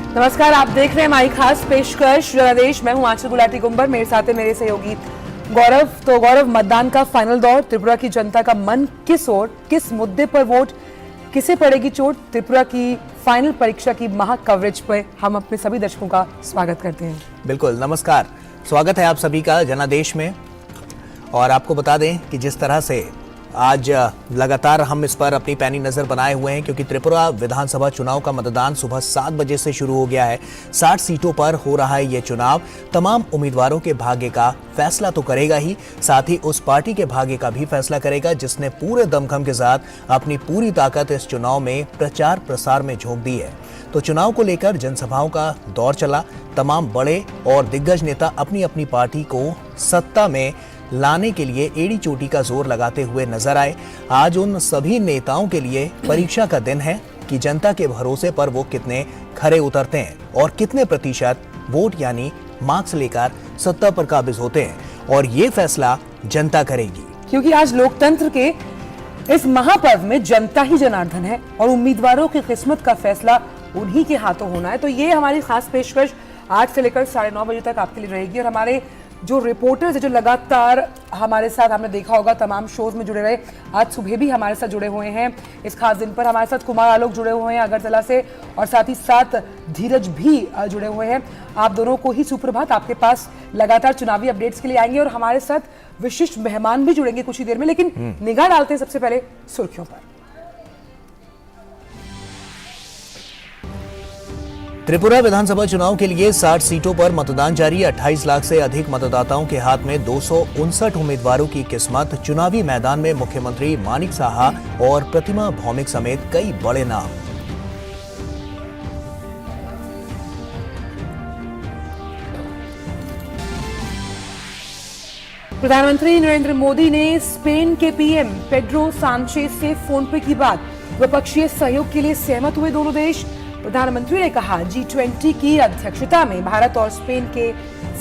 नमस्कार, आप देख रहे हैं हमारी खास पेशकश जनादेश। मैं हूं आंचल गुलाटी गुंबर, मेरे साथ है मेरे सहयोगी गौरव। तो गौरव, मतदान का फाइनल दौर, त्रिपुरा की जनता का मन किस ओर, किस मुद्दे पर वोट, किसे पड़ेगी चोट, त्रिपुरा की फाइनल परीक्षा की महा कवरेज पर हम अपने सभी दर्शकों का स्वागत करते हैं। बिल्कुल, नमस्कार, स्वागत है आप सभी का जनादेश में। और आपको बता दें कि जिस तरह से आज लगातार हम इस पर अपनी पैनी नजर बनाए हुए हैं, क्योंकि त्रिपुरा विधानसभा चुनाव का मतदान सुबह 7 बजे से शुरू हो गया है। 60 सीटों पर हो रहा है ये चुनाव। तमाम उम्मीदवारों के भाग्य का फैसला तो करेगा ही, साथ ही उस पार्टी के भाग्य का भी फैसला करेगा जिसने पूरे दमखम के साथ अपनी पूरी ताकत इस चुनाव में प्रचार प्रसार में झोंक दी है। तो चुनाव को लेकर जनसभाओं का दौर चला। तमाम बड़े और दिग्गज नेता अपनी अपनी पार्टी को सत्ता में लाने के लिए एड़ी चोटी का जोर लगाते हुए नजर आए। आज उन सभी नेताओं के लिए परीक्षा का दिन है कि जनता के भरोसे पर वो कितने खरे उतरते हैं और कितने प्रतिशत वोट यानी मार्क्स लेकर सत्ता पर काबिज होते हैं, और ये फैसला जनता करेगी। क्योंकि आज लोकतंत्र के इस महापर्व में जनता ही जनार्दन है और उम्मीदवारों की किस्मत का फैसला उन्हीं के हाथों होना है। तो ये हमारी खास पेशकश 8 से लेकर 9:30 बजे तक आपके लिए रहेगी। और हमारे जो रिपोर्टर्स है, जो लगातार हमारे साथ, हमने देखा होगा तमाम शोज में जुड़े रहे, आज सुबह भी हमारे साथ जुड़े हुए हैं इस खास दिन पर। हमारे साथ कुमार आलोक जुड़े हुए हैं अगरतला से, और साथ ही साथ धीरज भी जुड़े हुए हैं। आप दोनों को ही सुप्रभात। आपके पास लगातार चुनावी अपडेट्स के लिए आएंगे और हमारे साथ विशिष्ट मेहमान भी जुड़ेंगे कुछ ही देर में। लेकिन निगाह डालते हैं सबसे पहले सुर्खियों पर। त्रिपुरा विधानसभा चुनाव के लिए 60 सीटों पर मतदान जारी। 28 लाख से अधिक मतदाताओं के हाथ में 259 उम्मीदवारों की किस्मत। चुनावी मैदान में मुख्यमंत्री मानिक साहा और प्रतिमा भौमिक समेत कई बड़े नाम। प्रधानमंत्री नरेंद्र मोदी ने स्पेन के पीएम पेड्रो सांचेज से फोन पे की बात। द्विपक्षीय सहयोग के लिए सहमत हुए दोनों देश। प्रधानमंत्री ने कहा, G20 की अध्यक्षता में भारत और स्पेन के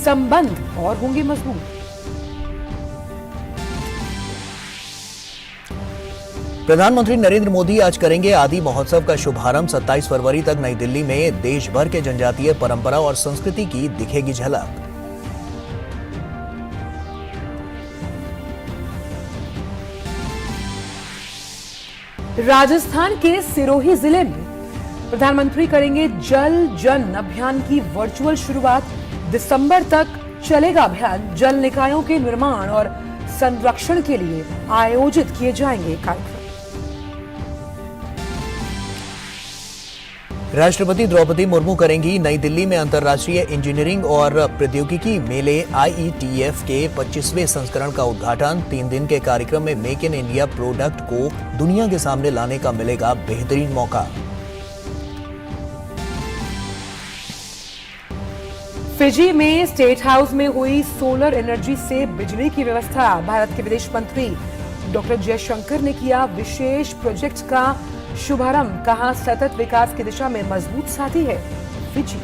संबंध और होंगे मजबूत। प्रधानमंत्री नरेंद्र मोदी आज करेंगे आदि महोत्सव का शुभारंभ। 27 फरवरी तक नई दिल्ली में देश भर के जनजातीय परंपरा और संस्कृति की दिखेगी झलक। राजस्थान के सिरोही जिले में प्रधानमंत्री करेंगे जल जन अभियान की वर्चुअल शुरुआत। दिसंबर तक चलेगा अभियान। जल निकायों के निर्माण और संरक्षण के लिए आयोजित किए जाएंगे कार्यक्रम। राष्ट्रपति द्रौपदी मुर्मू करेंगी नई दिल्ली में अंतर्राष्ट्रीय इंजीनियरिंग और प्रौद्योगिकी मेले IETF के 25वें संस्करण का उद्घाटन। 3 दिन के कार्यक्रम में मेक इन इंडिया प्रोडक्ट को दुनिया के सामने लाने का मिलेगा बेहतरीन मौका। फिजी में स्टेट हाउस में हुई सोलर एनर्जी से बिजली की व्यवस्था। भारत के विदेश मंत्री डॉक्टर जयशंकर ने किया विशेष प्रोजेक्ट का शुभारंभ। कहा, सतत विकास की दिशा में मजबूत साथी है फिजी।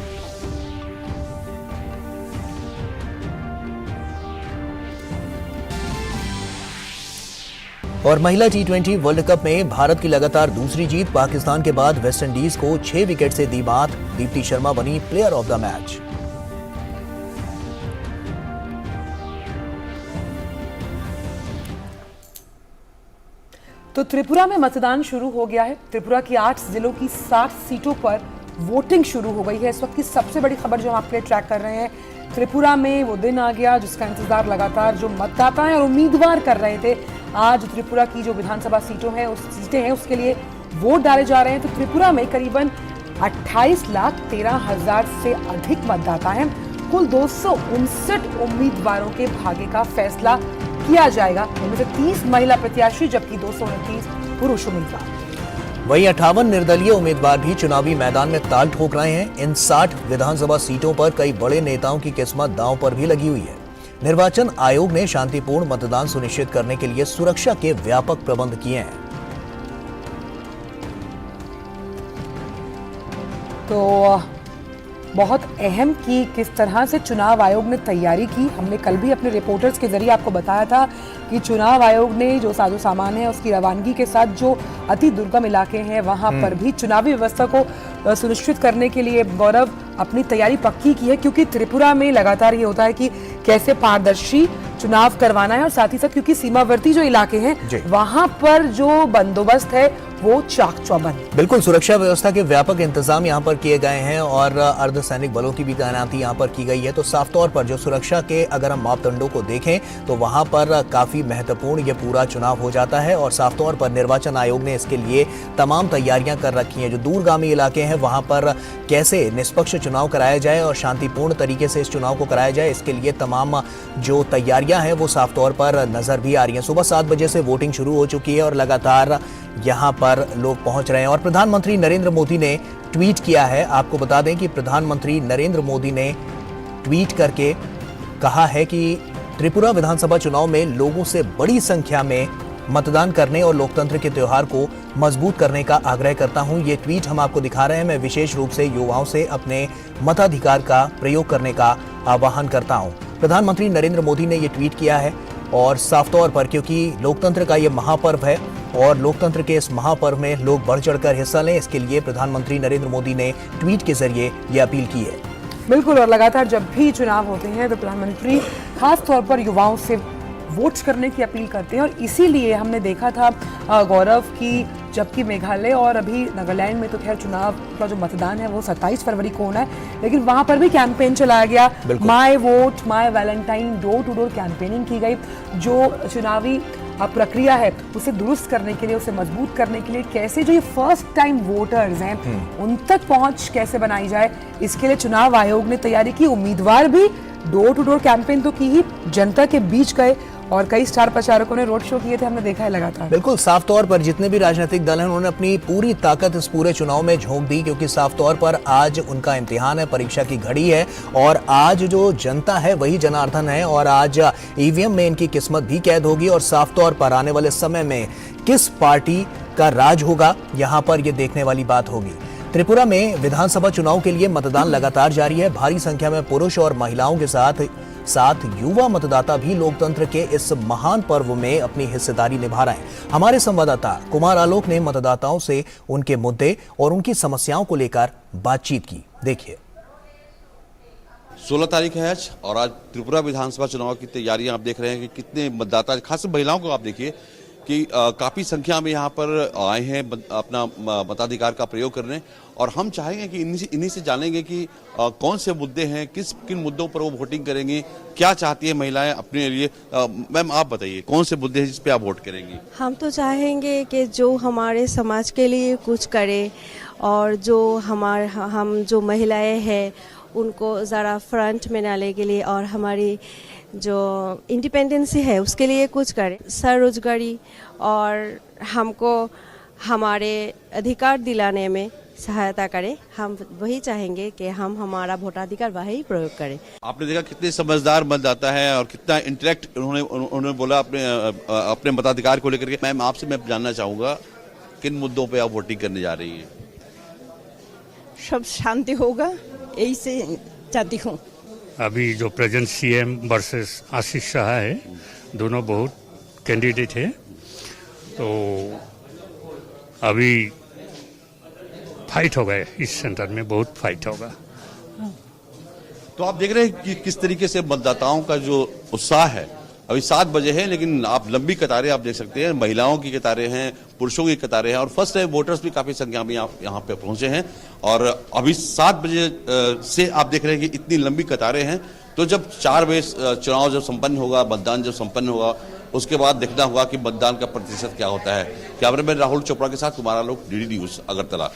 और महिला T20 वर्ल्ड कप में भारत की लगातार दूसरी जीत। पाकिस्तान के बाद वेस्टइंडीज को 6 विकेट से दी मात। दीप्ति शर्मा बनी प्लेयर ऑफ द मैच। तो त्रिपुरा में मतदान शुरू हो गया है। त्रिपुरा की 8 जिलों की 60 सीटों पर वोटिंग शुरू हो गई है। इस वक्त की सबसे बड़ी खबर जो हम आपके लिए ट्रैक कर रहे हैं, त्रिपुरा में वो दिन आ गया जिसका इंतजार लगातार जो मतदाता हैं और उम्मीदवार कर रहे थे। आज त्रिपुरा की जो विधानसभा सीटें हैं उसके लिए वोट डाले जा रहे हैं। तो त्रिपुरा में करीबन 28,13,000 से अधिक मतदाता हैं। कुल 259 उम्मीदवारों के भाग्य का फैसला किया जाएगा। इनमें से 30 महिला प्रत्याशी जबकि 229 पुरुष उम्मीदवार। वहीं 58 निर्दलीय उम्मीदवार भी चुनावी मैदान में ताल ठोक रहे हैं। इन 60 विधानसभा सीटों पर कई बड़े नेताओं की किस्मत दांव पर भी लगी हुई है। निर्वाचन आयोग ने शांतिपूर्ण मतदान सुनिश्चित करने के लिए सुरक्षा के व्यापक प्रबंध किए हैं। तो बहुत अहम कि किस तरह से चुनाव आयोग ने तैयारी की। हमने कल भी अपने रिपोर्टर्स के जरिए आपको बताया था कि चुनाव आयोग ने जो साजो सामान है उसकी रवानगी के साथ जो अति दुर्गम इलाके हैं वहां पर भी चुनावी व्यवस्था को सुनिश्चित करने के लिए गौरव अपनी तैयारी पक्की की है, क्योंकि त्रिपुरा में लगातार ये होता है कि कैसे पारदर्शी चुनाव करवाना है, और साथ ही साथ क्योंकि सीमावर्ती जो इलाके हैं वहां पर जो बंदोबस्त है वो चाक चौबंद। बिल्कुल, सुरक्षा व्यवस्था के व्यापक इंतजाम यहाँ पर किए गए हैं और अर्धसैनिक बलों की भी तैनाती यहाँ पर की गई है। तो साफ तौर पर जो सुरक्षा के अगर हम मापदंडों को देखें तो वहाँ पर काफी महत्वपूर्ण ये पूरा चुनाव हो जाता है और साफ तौर पर निर्वाचन आयोग ने इसके लिए तमाम तैयारियां कर रखी हैं। जो दूरगामी इलाके हैं वहाँ पर कैसे निष्पक्ष चुनाव कराया जाए और शांतिपूर्ण तरीके से इस चुनाव को कराया जाए, इसके लिए तमाम जो तैयारियां हैं वो साफ तौर पर नजर भी आ रही हैं। सुबह 7 बजे से वोटिंग शुरू हो चुकी है और लगातार यहाँ पर लोग पहुंच रहे हैं और प्रधानमंत्री नरेंद्र मोदी ने ट्वीट किया है। आपको बता दें कि प्रधानमंत्री नरेंद्र मोदी ने ट्वीट करके कहा है कि त्रिपुरा विधानसभा चुनाव में लोगों से बड़ी संख्या में मतदान करने और लोकतंत्र के त्योहार को मजबूत करने का आग्रह करता हूं। ये ट्वीट हम आपको दिखा रहे हैं। मैं विशेष रूप से युवाओं से अपने मताधिकार का प्रयोग करने का आह्वान करता हूं। प्रधानमंत्री नरेंद्र मोदी ने ये ट्वीट किया है और साफ तौर पर क्योंकि लोकतंत्र का ये महापर्व है और लोकतंत्र के इस महापर्व में लोग बढ़ चढ़कर हिस्सा लें, इसके लिए प्रधानमंत्री नरेंद्र मोदी ने ट्वीट के जरिए ये अपील की है। बिल्कुल, और लगातार जब भी चुनाव होते हैं तो प्रधानमंत्री खास तौर पर युवाओं से वोट्स करने की अपील करते हैं और इसीलिए हमने देखा था गौरव की जबकि मेघालय और अभी नागालैंड में तो खैर चुनाव का जो मतदान है वो 27 फरवरी को होना है, लेकिन वहां पर भी कैंपेन चलाया गया। My vote my valentine door to door campaigning की गई। जो चुनावी प्रक्रिया है उसे दुरुस्त करने के लिए, उसे मजबूत करने के लिए कैसे जो ये फर्स्ट टाइम वोटर्स हैं उन तक पहुंच कैसे बनाई जाए, इसके लिए चुनाव आयोग ने तैयारी की। उम्मीदवार भी डोर टू डोर कैंपेन तो की ही, जनता के बीच गए और कई स्टार प्रचारकों ने रोड शो किए थे, हमने देखा है लगातार। बिल्कुल, साफ तौर पर जितने भी राजनीतिक दल हैं उन्होंने अपनी पूरी ताकत इस पूरे चुनाव में झोंक दी, क्योंकि साफ तौर पर आज उनका इम्तिहान है, परीक्षा की घड़ी है और आज जो जनता है वही जनार्दन है और आज ईवीएम में इनकी किस्मत भी कैद होगी और साफ तौर पर आने वाले समय में किस पार्टी का राज होगा यहाँ पर ये देखने वाली बात होगी। त्रिपुरा में विधानसभा चुनाव के लिए मतदान लगातार जारी है। भारी संख्या में पुरुष और महिलाओं के साथ युवा मतदाता भी लोकतंत्र के इस महान पर्व में अपनी हिस्सेदारी निभा रहे हैं। हमारे संवाददाता कुमार आलोक ने मतदाताओं से उनके मुद्दे और उनकी समस्याओं को लेकर बातचीत की। देखिए। 16 तारीख है आज और आज त्रिपुरा विधानसभा चुनाव की तैयारियां आप देख रहे हैं कि कितने मतदाता, खासकर महिलाओं को आप देखिए कि काफी संख्या में यहाँ पर आए हैं अपना मताधिकार का प्रयोग करने और हम चाहेंगे कि इन्हीं से जानेंगे कि कौन से मुद्दे हैं, किन मुद्दों पर वो वोटिंग करेंगे, क्या चाहती है महिलाएं अपने लिए। मैम आप बताइए कौन से मुद्दे हैं जिस पे आप वोट करेंगी। हम तो चाहेंगे कि जो हमारे समाज के लिए कुछ करे और जो हम जो महिलाएं हैं उनको ज़रा फ्रंट में डालने के लिए और हमारी जो इंडिपेंडेंसी है उसके लिए कुछ करें, स्वरोजगारी और हमको हमारे अधिकार दिलाने में सहायता करें। हम वही चाहेंगे कि हम हमारा वोटाधिकार वही प्रयोग करें। आपने देखा कितने समझदार मतदाता है और कितना इंटरेक्ट उन्होंने बोला अपने मताधिकार को लेकर के। मैम आपसे मैं जानना चाहूँगा किन मुद्दों पे आप वोटिंग करने जा रही हैं। सब शांति होगा यही से चाहती हूँ। अभी जो प्रेजेंट सीएम वर्सेस आशीष शाह है, दोनों बहुत कैंडिडेट है, तो अभी फाइट होगा इस सेंटर में, बहुत फाइट होगा। तो आप देख रहे हैं कि किस तरीके से मतदाताओं का जो उत्साह है। अभी 7 बजे है लेकिन आप लंबी कतारें आप देख सकते हैं, महिलाओं की कतारें हैं, पुरुषों की कतारें हैं और फर्स्ट टाइम वोटर्स भी काफी संख्या में यहाँ पे पहुंचे हैं और अभी 7 बजे से आप देख रहे हैं कि इतनी लंबी कतारें हैं। तो जब 4 बजे चुनाव जब संपन्न होगा, मतदान जब संपन्न होगा, उसके बाद देखना होगा कि मतदान का प्रतिशत क्या होता है। कैमरामैन राहुल चोपड़ा के साथ कुमार आलोक, डीडी न्यूज, अगरतला।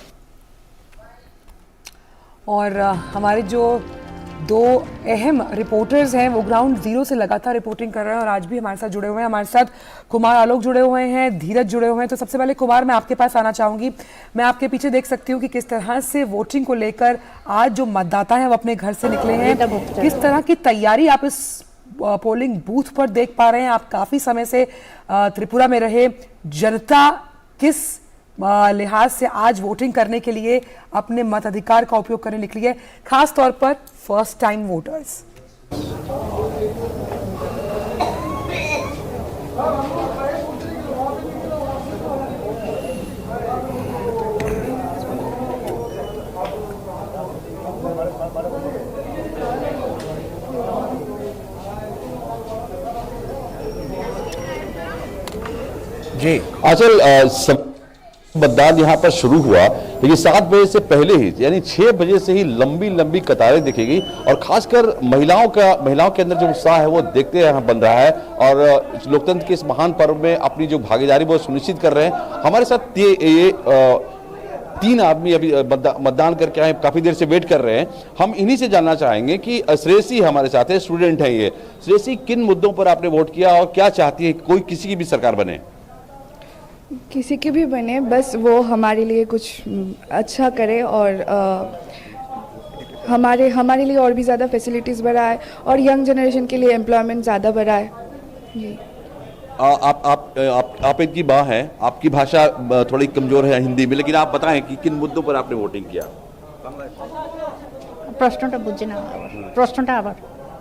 और हमारे जो 2 अहम रिपोर्टर्स हैं वो ग्राउंड जीरो से लगातार रिपोर्टिंग कर रहे हैं और आज भी हमारे साथ जुड़े हुए हैं। हमारे साथ कुमार आलोक जुड़े हुए हैं, धीरज जुड़े हुए हैं। तो सबसे पहले कुमार, मैं आपके पास आना चाहूंगी। मैं आपके पीछे देख सकती हूँ कि किस तरह से वोटिंग को लेकर आज जो मतदाता हैं वो अपने घर से निकले हैं, किस तरह की तैयारी आप इस पोलिंग बूथ पर देख पा रहे हैं। आप काफी समय से त्रिपुरा में रहे, जनता किस लिहाज से आज वोटिंग करने के लिए अपने मताधिकार का उपयोग करने निकली है, खास तौर पर फर्स्ट टाइम वोटर्स। आचल मतदान यहाँ पर शुरू हुआ, लेकिन 7 बजे से पहले ही यानी 6 बजे से ही लंबी लंबी कतारें दिखेगी और खासकर महिलाओं के अंदर जो उत्साह है वो देखते यहाँ बन रहा है और लोकतंत्र के इस महान पर्व में अपनी जो भागीदारी वो सुनिश्चित कर रहे हैं। हमारे साथ ये 3 आदमी अभी मतदान करके आए, काफी देर से वेट कर रहे हैं। हम इन्हीं से जानना चाहेंगे कि श्रेयसी हमारे साथ है, स्टूडेंट है ये। श्रेयसी, किन मुद्दों पर आपने वोट किया और क्या चाहती है कोई किसी की भी सरकार बने? किसी की भी बने, बस वो हमारे लिए कुछ अच्छा करे और हमारे लिए और भी ज़्यादा फैसिलिटीज़ बढ़ाए और यंग जनरेशन के लिए एम्प्लॉयमेंट ज़्यादा बढ़ाए। जी। आप इनकी माँ हैं, आपकी भाषा थोड़ी कमजोर है हिंदी में, लेकिन आप बताएं कि किन मुद्दों पर आपने वोटिंग किया? প্রশ্নটা বুঝি না, প্রশ্নটা আবার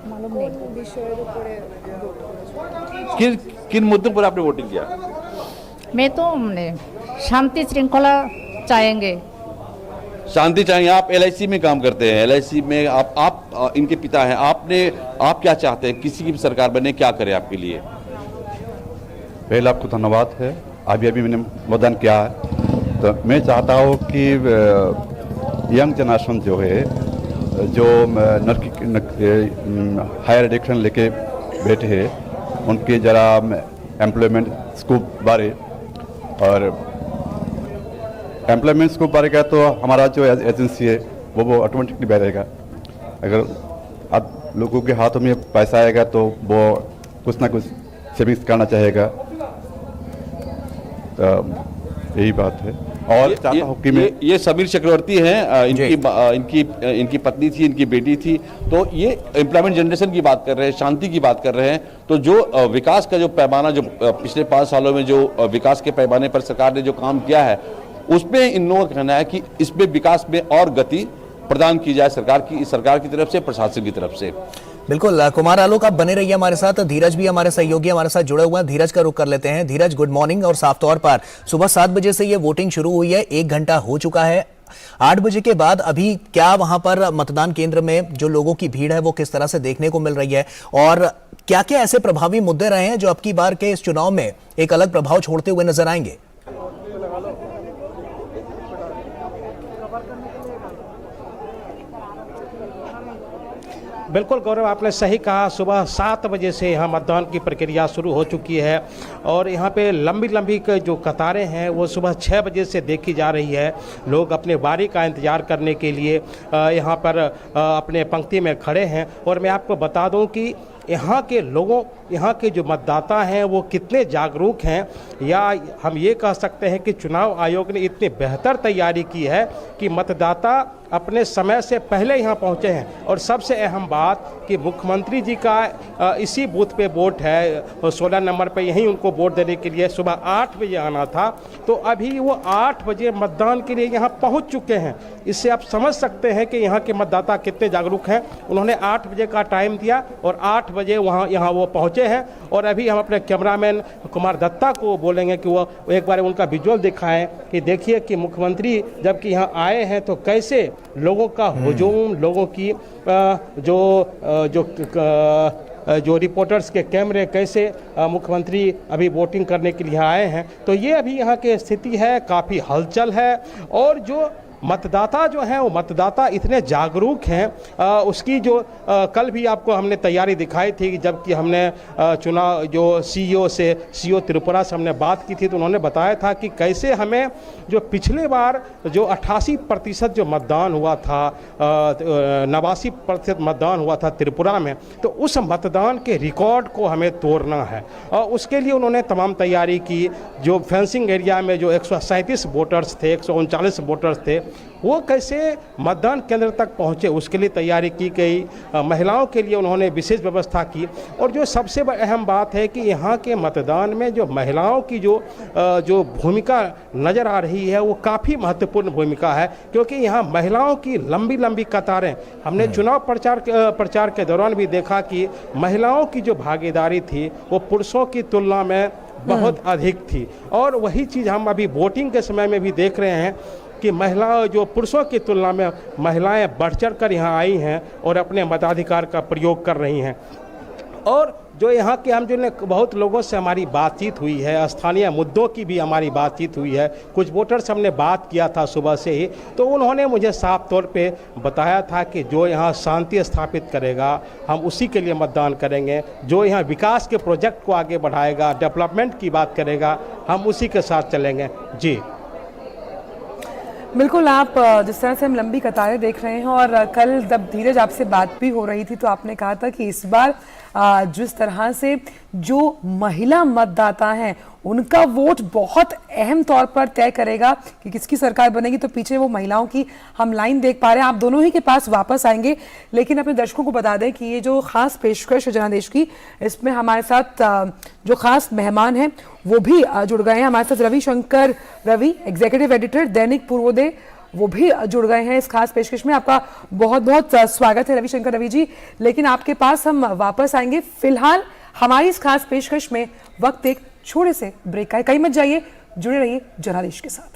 মালুম নেই। किन मुद्दों पर आपने वोटिंग किया? मैं तो शांति श्रृंखला चाहेंगे। शांति चाहिए। आप LIC में काम करते हैं, LIC में आप इनके पिता हैं, आप क्या चाहते हैं किसी की भी सरकार बने, क्या करे आपके लिए? पहले आपको धन्यवाद है। अभी मैंने मतदान किया है, तो मैं चाहता हूँ कि यंग जनरेशन जो है, जो हायर एजुकेशन लेके बैठे हैं, उनके जरा एम्प्लॉयमेंट स्कोप बारे और एम्प्लॉयमेंट स्कोप बारे का तो हमारा जो एजेंसी है वो ऑटोमेटिकली बढ़ेगा। अगर आप लोगों के हाथों में पैसा आएगा तो वो कुछ ना कुछ सेविंग्स करना चाहेगा। यही बात है। और चाहता हूँ कि ये समीर चक्रवर्ती हैं, इनकी पत्नी थी, इनकी बेटी थी। तो ये एम्प्लॉयमेंट जनरेशन की बात कर रहे हैं, शांति की बात कर रहे हैं। तो जो विकास का जो पैमाना, जो पिछले 5 सालों में जो विकास के पैमाने पर सरकार ने जो काम किया है, उसमें इन लोगों का कहना है कि इसमें विकास में और गति प्रदान की जाए सरकार की तरफ से, प्रशासन की तरफ से। बिल्कुल कुमार आलोक, आप बने रहिए हमारे साथ। धीरज भी हमारे सहयोगी हमारे साथ जुड़े हुए हैं। धीरज का रुख कर लेते हैं। धीरज, गुड मॉर्निंग। और साफ तौर पर सुबह 7 बजे से ये वोटिंग शुरू हुई है, 1 घंटा हो चुका है। 8 बजे के बाद अभी क्या वहां पर मतदान केंद्र में जो लोगों की भीड़ है वो किस तरह से देखने को मिल रही है और क्या क्या ऐसे प्रभावी मुद्दे रहे हैं जो अब की बार के इस चुनाव में एक अलग प्रभाव छोड़ते हुए नजर आएंगे? बिल्कुल गौरव, आपने सही कहा। सुबह 7 बजे से यहाँ मतदान की प्रक्रिया शुरू हो चुकी है और यहाँ पे लंबी लंबी जो कतारें हैं वो सुबह 6 बजे से देखी जा रही है। लोग अपने बारी का इंतज़ार करने के लिए यहाँ पर अपने पंक्ति में खड़े हैं। और मैं आपको बता दूँ कि यहाँ के लोगों, यहाँ के जो मतदाता हैं वो कितने जागरूक हैं, या हम ये कह सकते हैं कि चुनाव आयोग ने इतनी बेहतर तैयारी की है कि मतदाता अपने समय से पहले यहाँ पहुँचे हैं। और सबसे अहम बात कि मुख्यमंत्री जी का इसी बूथ पे वोट है, 16 नंबर पे, यहीं उनको वोट देने के लिए सुबह 8 बजे आना था, तो अभी वो 8 बजे मतदान के लिए यहाँ पहुँच चुके हैं। इससे आप समझ सकते हैं कि यहाँ के मतदाता कितने जागरूक हैं। उन्होंने 8 बजे का टाइम दिया और 8 बजे यहाँ वो पहुँचे हैं। और अभी हम अपने कैमरामैन कुमार दत्ता को बोलेंगे कि वो एक बार उनका विजुअल दिखाएं कि देखिए कि मुख्यमंत्री जबकि यहाँ आए हैं तो कैसे लोगों का हुजूम, लोगों की जो रिपोर्टर्स के कैमरे, कैसे मुख्यमंत्री अभी वोटिंग करने के लिए आए हैं। तो ये अभी यहाँ की स्थिति है, काफ़ी हलचल है। और जो मतदाता जो हैं वो मतदाता इतने जागरूक हैं, उसकी जो कल भी आपको हमने तैयारी दिखाई थी, जबकि हमने चुनाव जो सीईओ त्रिपुरा से हमने बात की थी, तो उन्होंने बताया था कि कैसे हमें जो पिछले बार जो 88% जो मतदान हुआ था, 89% मतदान हुआ था त्रिपुरा में, तो उस मतदान के रिकॉर्ड को हमें तोड़ना है। और उसके लिए उन्होंने तमाम तैयारी की। जो फेंसिंग एरिया में जो 137 वोटर्स थे, 139 वोटर्स थे, वो कैसे मतदान केंद्र तक पहुँचे, उसके लिए तैयारी की गई। महिलाओं के लिए उन्होंने विशेष व्यवस्था की। और जो सबसे अहम बात है कि यहाँ के मतदान में जो महिलाओं की जो भूमिका नज़र आ रही है वो काफ़ी महत्वपूर्ण भूमिका है, क्योंकि यहाँ महिलाओं की लंबी लंबी कतारें, हमने चुनाव प्रचार के दौरान भी देखा कि महिलाओं की जो भागीदारी थी वो पुरुषों की तुलना में बहुत अधिक थी। और वही चीज़ हम अभी वोटिंग के समय में भी देख रहे हैं कि महिलाओं, जो पुरुषों की तुलना में महिलाएं बढ़ चढ़ कर यहाँ आई हैं और अपने मताधिकार का प्रयोग कर रही हैं। और जो यहाँ के हम जो बहुत लोगों से हमारी बातचीत हुई है, स्थानीय मुद्दों की भी हमारी बातचीत हुई है। कुछ वोटर्स हमने बात किया था सुबह से ही, तो उन्होंने मुझे साफ तौर पे बताया था कि जो यहाँ शांति स्थापित करेगा हम उसी के लिए मतदान करेंगे, जो यहाँ विकास के प्रोजेक्ट को आगे बढ़ाएगा, डेवलपमेंट की बात करेगा, हम उसी के साथ चलेंगे। जी बिल्कुल, आप जिस तरह से हम लंबी कतारें देख रहे हैं, और कल जब धीरज आपसे बात भी हो रही थी तो आपने कहा था कि इस बार जिस तरह से जो महिला मतदाता हैं उनका वोट बहुत अहम तौर पर तय करेगा कि किसकी सरकार बनेगी। तो पीछे वो महिलाओं की हम लाइन देख पा रहे हैं। आप दोनों ही के पास वापस आएंगे, लेकिन अपने दर्शकों को बता दें कि ये जो खास पेशकश है जनादेश की, इसमें हमारे साथ जो खास मेहमान हैं वो भी जुड़ गए हैं। हमारे साथ रविशंकर रवि, एग्जीक्यूटिव एडिटर दैनिक पूर्वोदय, वो भी जुड़ गए हैं इस खास पेशकश में। आपका बहुत बहुत स्वागत है रविशंकर रवि जी। लेकिन आपके पास हम वापस आएंगे। फिलहाल हमारी इस खास पेशकश में वक्त एक छोटे से ब्रेक का है। कहीं मत जाइए, जुड़े रहिए जनादेश के साथ।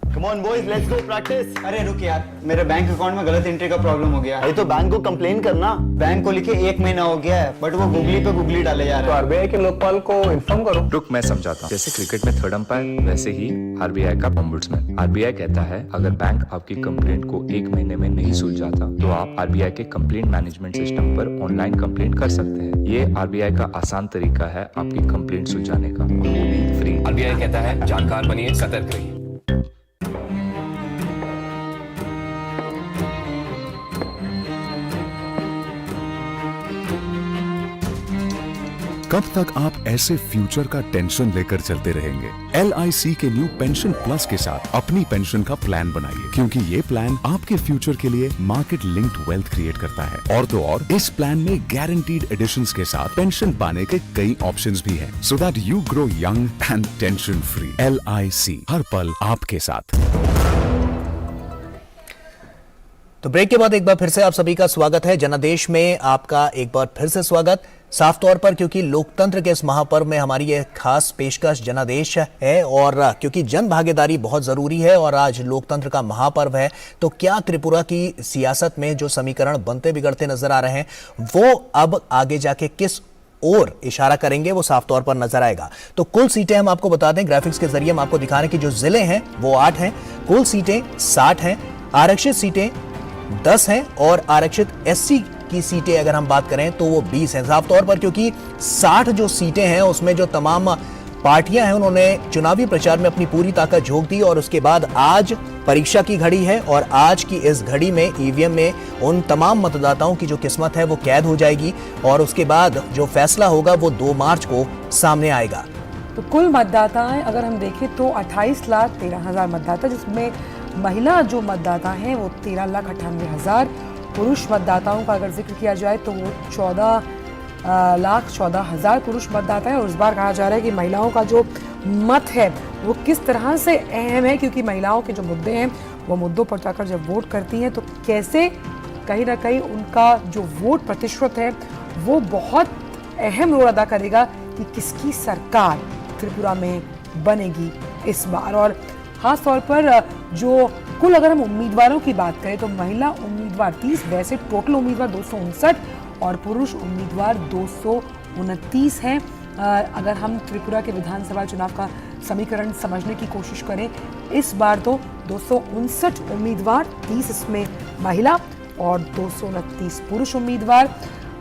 Come on boys, let's go practice. अरे रुक यार, मेरे बैंक अकाउंट में गलत एंट्री का प्रॉब्लम हो गया। अरे तो बैंक को कंप्लेन करना। बैंक को लिखे 1 महीना हो गया है, बट वो गूगली पे गूगली डाले जा रहा है। तो आरबीआई के लोकपाल को इन्फॉर्म करो। रुक, मैं समझाता हूँ। जैसे क्रिकेट में थर्ड अंपायर, वैसे ही आरबीआई का ओम्बुड्समैन। आरबीआई कहता है अगर बैंक आपकी कंप्लेंट को 1 महीने में नहीं सुलझाता तो आप आरबीआई के कंप्लेंट मैनेजमेंट सिस्टम पर ऑनलाइन कंप्लेंट कर सकते हैं। ये आरबीआई का आसान तरीका है आपकी कंप्लेंट सुलझाने का, वो भी फ्री। आरबीआई कहता है जानकार बनिए, सतर्क रहिए। कब तक आप ऐसे फ्यूचर का टेंशन लेकर चलते रहेंगे? LIC के न्यू पेंशन प्लस के साथ अपनी पेंशन का प्लान बनाइए, क्योंकि ये प्लान आपके फ्यूचर के लिए मार्केट लिंक्ड वेल्थ क्रिएट करता है। और तो और इस प्लान में गारंटीड एडिशंस के साथ पेंशन पाने के कई ऑप्शंस भी हैं, so that you grow young and tension free. LIC, हर पल आपके साथ। तो ब्रेक के बाद एक बार फिर से आप सभी का स्वागत है। जनादेश में आपका एक बार फिर से स्वागत। साफ तौर पर क्योंकि लोकतंत्र के इस महापर्व में हमारी ये खास पेशकश जनादेश है, और क्योंकि जन भागीदारी बहुत जरूरी है और आज लोकतंत्र का महापर्व है, तो क्या त्रिपुरा की सियासत में जो समीकरण बनते बिगड़ते नजर आ रहे हैं वो अब आगे जाके किस और इशारा करेंगे, वो साफ तौर पर नजर आएगा। तो कुल सीटें हम आपको बता दें, ग्राफिक्स के जरिए हम आपको दिखा रहे हैं कि जो जिले हैं वो 8 हैं, कुल सीटें 60 हैं, आरक्षित सीटें 10 हैं और आरक्षित SC की सीटें अगर हम बात करें तो वो 20 हैं। साफ तौर पर क्योंकि 60 जो सीटें हैं उसमें जो तमाम पार्टियां हैं उन्होंने चुनावी प्रचार में अपनी पूरी ताकत झोंक दी, और उसके बाद आज परीक्षा की घड़ी है, और आज की इस घड़ी में EVM में उन तमाम मतदाताओं की जो किस्मत है वो कैद हो जाएगी, और उसके बाद जो फैसला होगा वो 2 मार्च को सामने आएगा। तो कुल मतदाताएं अगर हम देखें तो 28,13,000 मतदाता, जिसमें महिला जो मतदाता हैं वो 13,98,000, पुरुष मतदाताओं का अगर जिक्र किया जाए तो वो 14,14,000 पुरुष मतदाता है। और इस बार कहा जा रहा है कि महिलाओं का जो मत है वो किस तरह से अहम है, क्योंकि महिलाओं के जो मुद्दे हैं वो मुद्दों पर जाकर जब वोट करती हैं तो कैसे कहीं ना कहीं उनका जो वोट प्रतिशत है वो बहुत अहम रोल अदा करेगा कि किसकी सरकार त्रिपुरा में बनेगी इस बार। और खास तौर पर जो कुल अगर हम उम्मीदवारों की बात करें तो महिला उम्मीदवार 30, वैसे टोटल उम्मीदवार 259 और पुरुष उम्मीदवार 229 हैं। अगर हम त्रिपुरा के विधानसभा चुनाव का समीकरण समझने की कोशिश करें, इस बार तो 259 उम्मीदवार, 30 इसमें महिला और 229 पुरुष उम्मीदवार।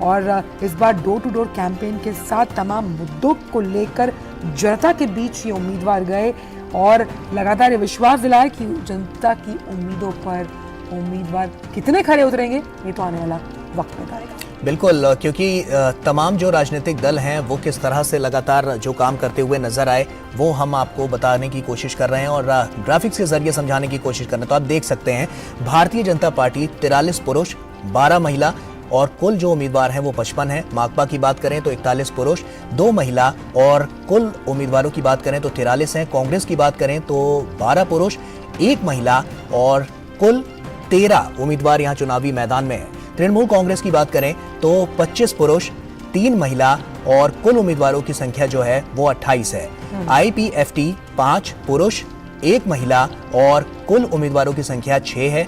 और इस बार डोर टू डोर कैंपेन के साथ तमाम मुद्दों को लेकर जनता के बीच ये उम्मीदवार गए और लगातार ये विश्वास दिलाया कि जनता की उम्मीदों पर उम्मीदवार कितने खरे उतरेंगे ये तो आने वाला वक्त बताएगा। बिल्कुल, क्योंकि तमाम जो राजनीतिक दल हैं वो किस तरह से लगातार जो काम करते हुए नजर आए वो हम आपको बताने की कोशिश कर रहे हैं और ग्राफिक्स के जरिए समझाने की कोशिश कर रहे हैं। तो आप देख सकते हैं भारतीय जनता पार्टी 43 पुरुष 12 महिला और कुल जो उम्मीदवार हैं वो 55 हैं। माकपा की बात करें तो 41 पुरुष 2 महिला और कुल उम्मीदवारों की बात करें तो 43 हैं। कांग्रेस की बात करें तो 12 पुरुष 1 महिला और कुल 13 उम्मीदवार यहाँ चुनावी मैदान में हैं। तृणमूल कांग्रेस की बात करें तो 25 पुरुष 3 महिला और कुल उम्मीदवारों की संख्या जो है वो 28 है। IPFT 5 पुरुष 1 महिला और कुल उम्मीदवारों की संख्या 6 है।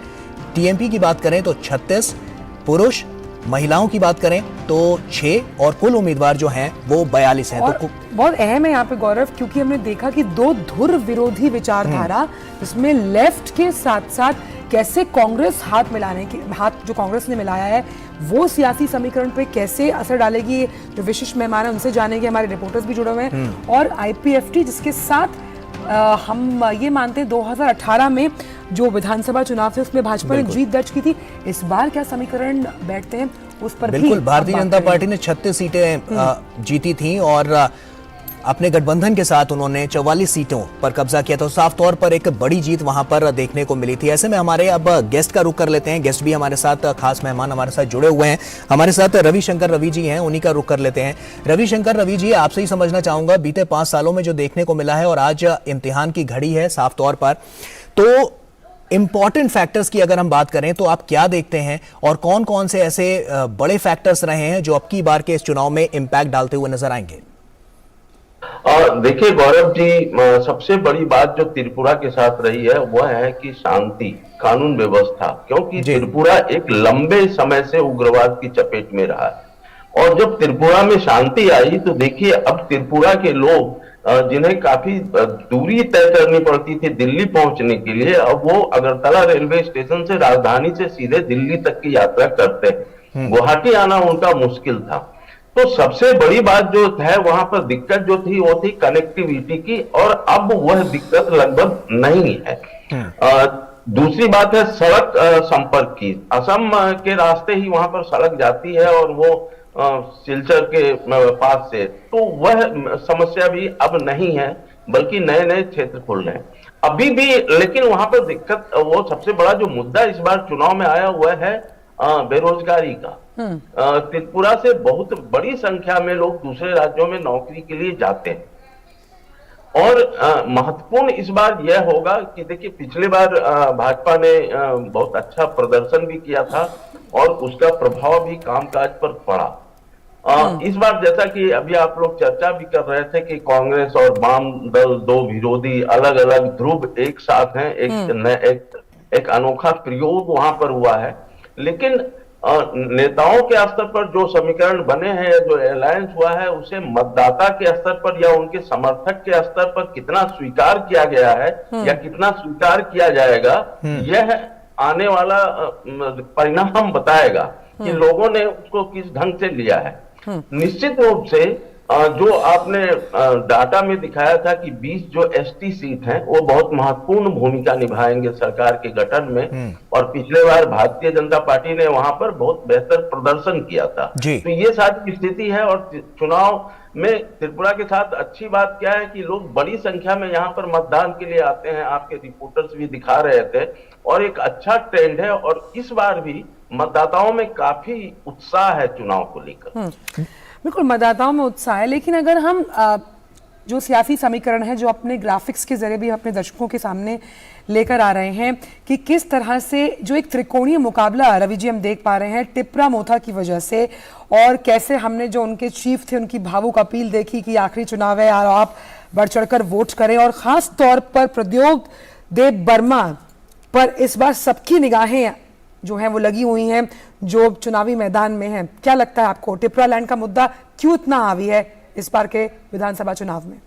TMP की बात करें तो 36 पुरुष महिलाओं की बात करें तो 6 और कुल उम्मीदवार जो हैं वो 42 हैं। और बहुत अहम है यहाँ पे गौरव, क्योंकि हमने देखा कि दो धुर विरोधी विचारधारा, जिसमें लेफ्ट के साथ साथ कैसे कांग्रेस हाथ जो कांग्रेस ने मिलाया है वो सियासी समीकरण पे कैसे असर डालेगी, जो विशिष्ट मेहमान है उनसे जानेंगे, हमारे रिपोर्टर्स भी जुड़े हुए हैं। और आईपीएफटी जिसके साथ हम ये मानते हैं 2018 में जो विधानसभा चुनाव थे उसमें भाजपा ने जीत दर्ज की थी, इस बार क्या समीकरण बैठते हैं उस पर बिल्कुल। भारतीय जनता पार्टी ने 36 सीटें जीती थी और अपने गठबंधन के साथ उन्होंने 44 सीटों पर कब्जा किया, तो साफ तौर पर एक बड़ी जीत वहां पर देखने को मिली थी। ऐसे में हमारे अब गेस्ट का रुख कर लेते हैं। गेस्ट भी हमारे साथ, खास मेहमान हमारे साथ जुड़े हुए हैं। हमारे साथ रविशंकर रवि जी हैं, उन्हीं का रुख कर लेते हैं। रविशंकर रवि जी, आपसे ही समझना चाहूंगा, बीते 5 सालों में जो देखने को मिला है और आज इम्तिहान की घड़ी है साफ तौर पर, तो इंपॉर्टेंट फैक्टर्स की अगर हम बात करें तो आप क्या देखते हैं और कौन कौन से ऐसे बड़े फैक्टर्स रहे हैं जो अब की बार के इस चुनाव में इंपैक्ट डालते हुए नजर आएंगे? देखिए गौरव जी, सबसे बड़ी बात जो त्रिपुरा के साथ रही है वह है कि शांति, कानून व्यवस्था, क्योंकि त्रिपुरा एक लंबे समय से उग्रवाद की चपेट में रहा है। और जब त्रिपुरा में शांति आई तो देखिए अब त्रिपुरा के लोग जिन्हें काफी दूरी तय करनी पड़ती थी दिल्ली पहुंचने के लिए, अब वो अगरतला रेलवे स्टेशन से राजधानी से सीधे दिल्ली तक की यात्रा करते हैं। गुवाहाटी आना उनका मुश्किल था। तो सबसे बड़ी बात जो है वहां पर दिक्कत जो थी वो थी कनेक्टिविटी की, और अब वह दिक्कत लगभग नहीं है। दूसरी बात है सड़क संपर्क की। असम के रास्ते ही वहां पर सड़क जाती है और वो सिलचर के पास से, तो वह समस्या भी अब नहीं है, बल्कि नए नए क्षेत्र खुल रहे हैं अभी भी। लेकिन वहां पर दिक्कत, वो सबसे बड़ा जो मुद्दा इस बार चुनाव में आया हुआ है बेरोजगारी का। त्रिपुरा से बहुत बड़ी संख्या में लोग दूसरे राज्यों में नौकरी के लिए जाते हैं। और महत्वपूर्ण इस बार यह होगा कि देखिए पिछली बार भाजपा ने बहुत अच्छा प्रदर्शन भी किया था और उसका प्रभाव भी कामकाज पर पड़ा। इस बार जैसा कि अभी आप लोग चर्चा भी कर रहे थे कि कांग्रेस और वाम दल, दो विरोधी अलग अलग ध्रुव एक साथ हैं, एक अनोखा प्रयोग वहां पर हुआ है। लेकिन नेताओं के स्तर पर जो समीकरण बने हैं, जो अलायंस हुआ है, उसे मतदाता के स्तर पर या उनके समर्थक के स्तर पर कितना स्वीकार किया गया है या कितना स्वीकार किया जाएगा, यह आने वाला परिणाम बताएगा कि लोगों ने उसको किस ढंग से लिया है। निश्चित रूप से जो आपने डाटा में दिखाया था कि 20 जो एसटी सीट हैं वो बहुत महत्वपूर्ण भूमिका निभाएंगे सरकार के गठन में, और पिछले बार भारतीय जनता पार्टी ने वहां पर बहुत बेहतर प्रदर्शन किया था। तो ये सारी स्थिति है। और चुनाव में त्रिपुरा के साथ अच्छी बात क्या है कि लोग बड़ी संख्या में यहाँ पर मतदान के लिए आते हैं, आपके रिपोर्टर्स भी दिखा रहे थे, और एक अच्छा ट्रेंड है। और इस बार भी मतदाताओं में काफी उत्साह है चुनाव को लेकर। बिल्कुल, मतदाताओं में उत्साह है। लेकिन अगर हम जो सियासी समीकरण है जो अपने ग्राफिक्स के जरिए भी अपने दर्शकों के सामने लेकर आ रहे हैं कि किस तरह से जो एक त्रिकोणीय मुकाबला रवि जी हम देख पा रहे हैं टिपरा मोथा की वजह से, और कैसे हमने जो उनके चीफ थे उनकी भावुक अपील देखी कि आखिरी चुनाव है और आप बढ़ चढ़कर वोट करें, और खास तौर पर प्रद्योत देव बर्मा पर इस बार सबकी निगाहें जो हैं वो लगी हुई हैं जो चुनावी मैदान में हैं। क्या लगता है आपको टिपरा लैंड का मुद्दा क्यों इतना हावी है इस बार के विधानसभा चुनाव में?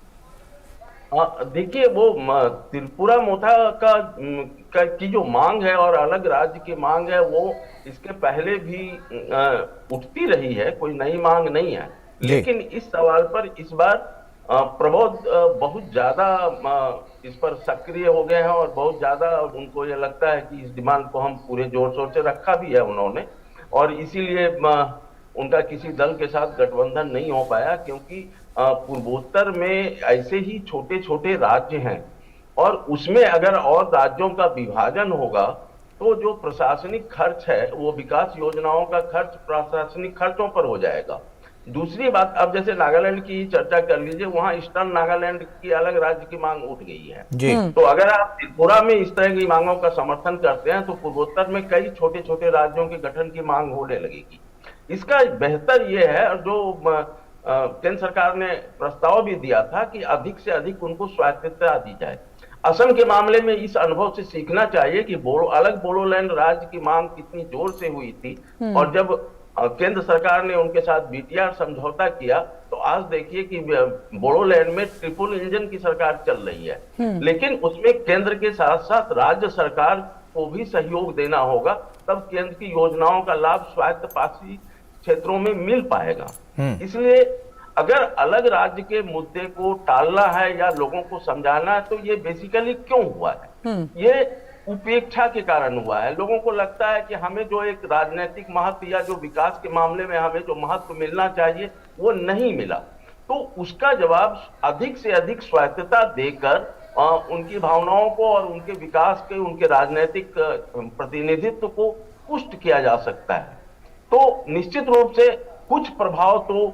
देखिए वो त्रिपुरा मोथा की जो मांग है और अलग राज्य की मांग है वो इसके पहले भी उठती रही है, कोई नई मांग नहीं है। लेकिन इस सवाल पर इस बार प्रबोध बहुत ज्यादा इस पर सक्रिय हो गए हैं और बहुत ज्यादा उनको ये लगता है कि इस डिमांड को हम पूरे जोर शोर से रखा भी है उन्होंने, और इसीलिए उनका किसी दल के साथ गठबंधन नहीं हो पाया, क्योंकि पूर्वोत्तर में ऐसे ही छोटे छोटे राज्य हैं और उसमें अगर और राज्यों का विभाजन होगा तो जो प्रशासनिक खर्च है वो विकास योजनाओं का खर्च प्रशासनिक खर्चों पर हो जाएगा। दूसरी बात, अब जैसे नागालैंड की चर्चा कर लीजिए, वहां ईस्टर्न नागालैंड की अलग राज्य की मांग उठ गई है। तो अगर आप त्रिपुरा में इस तरह की मांगों का समर्थन करते हैं तो पूर्वोत्तर में कई छोटे छोटे राज्यों के गठन की मांग होने लगेगी। इसका बेहतर ये है, और जो केंद्र सरकार ने प्रस्ताव भी दिया था कि अधिक से अधिक उनको स्वायत्तता दी जाए। असम के मामले में इस अनुभव से सीखना चाहिए कि अलग बोडोलैंड राज्य की मांग कितनी जोर से हुई थी, और जब केंद्र सरकार ने उनके साथ बीटीआर समझौता किया, तो आज देखिए कि बोडोलैंड में ट्रिपल इंजन की सरकार चल रही है। लेकिन उसमें केंद्र के साथ साथ राज्य सरकार को भी सहयोग देना होगा, तब केंद्र की योजनाओं का लाभ स्वायत्तशासी क्षेत्रों में मिल पाएगा। इसलिए अगर अलग राज्य के मुद्दे को टालना है या लोगों को समझाना है, तो ये बेसिकली क्यों हुआ है? ये उपेक्षा के कारण हुआ है। लोगों को लगता है कि हमें जो एक राजनीतिक महत्व या जो विकास के मामले में हमें जो महत्व मिलना चाहिए वो नहीं मिला, तो उसका जवाब अधिक से अधिक स्वायत्तता देकर उनकी भावनाओं को और उनके विकास के, उनके राजनीतिक प्रतिनिधित्व को पुष्ट किया जा सकता है। तो निश्चित रूप से कुछ प्रभाव तो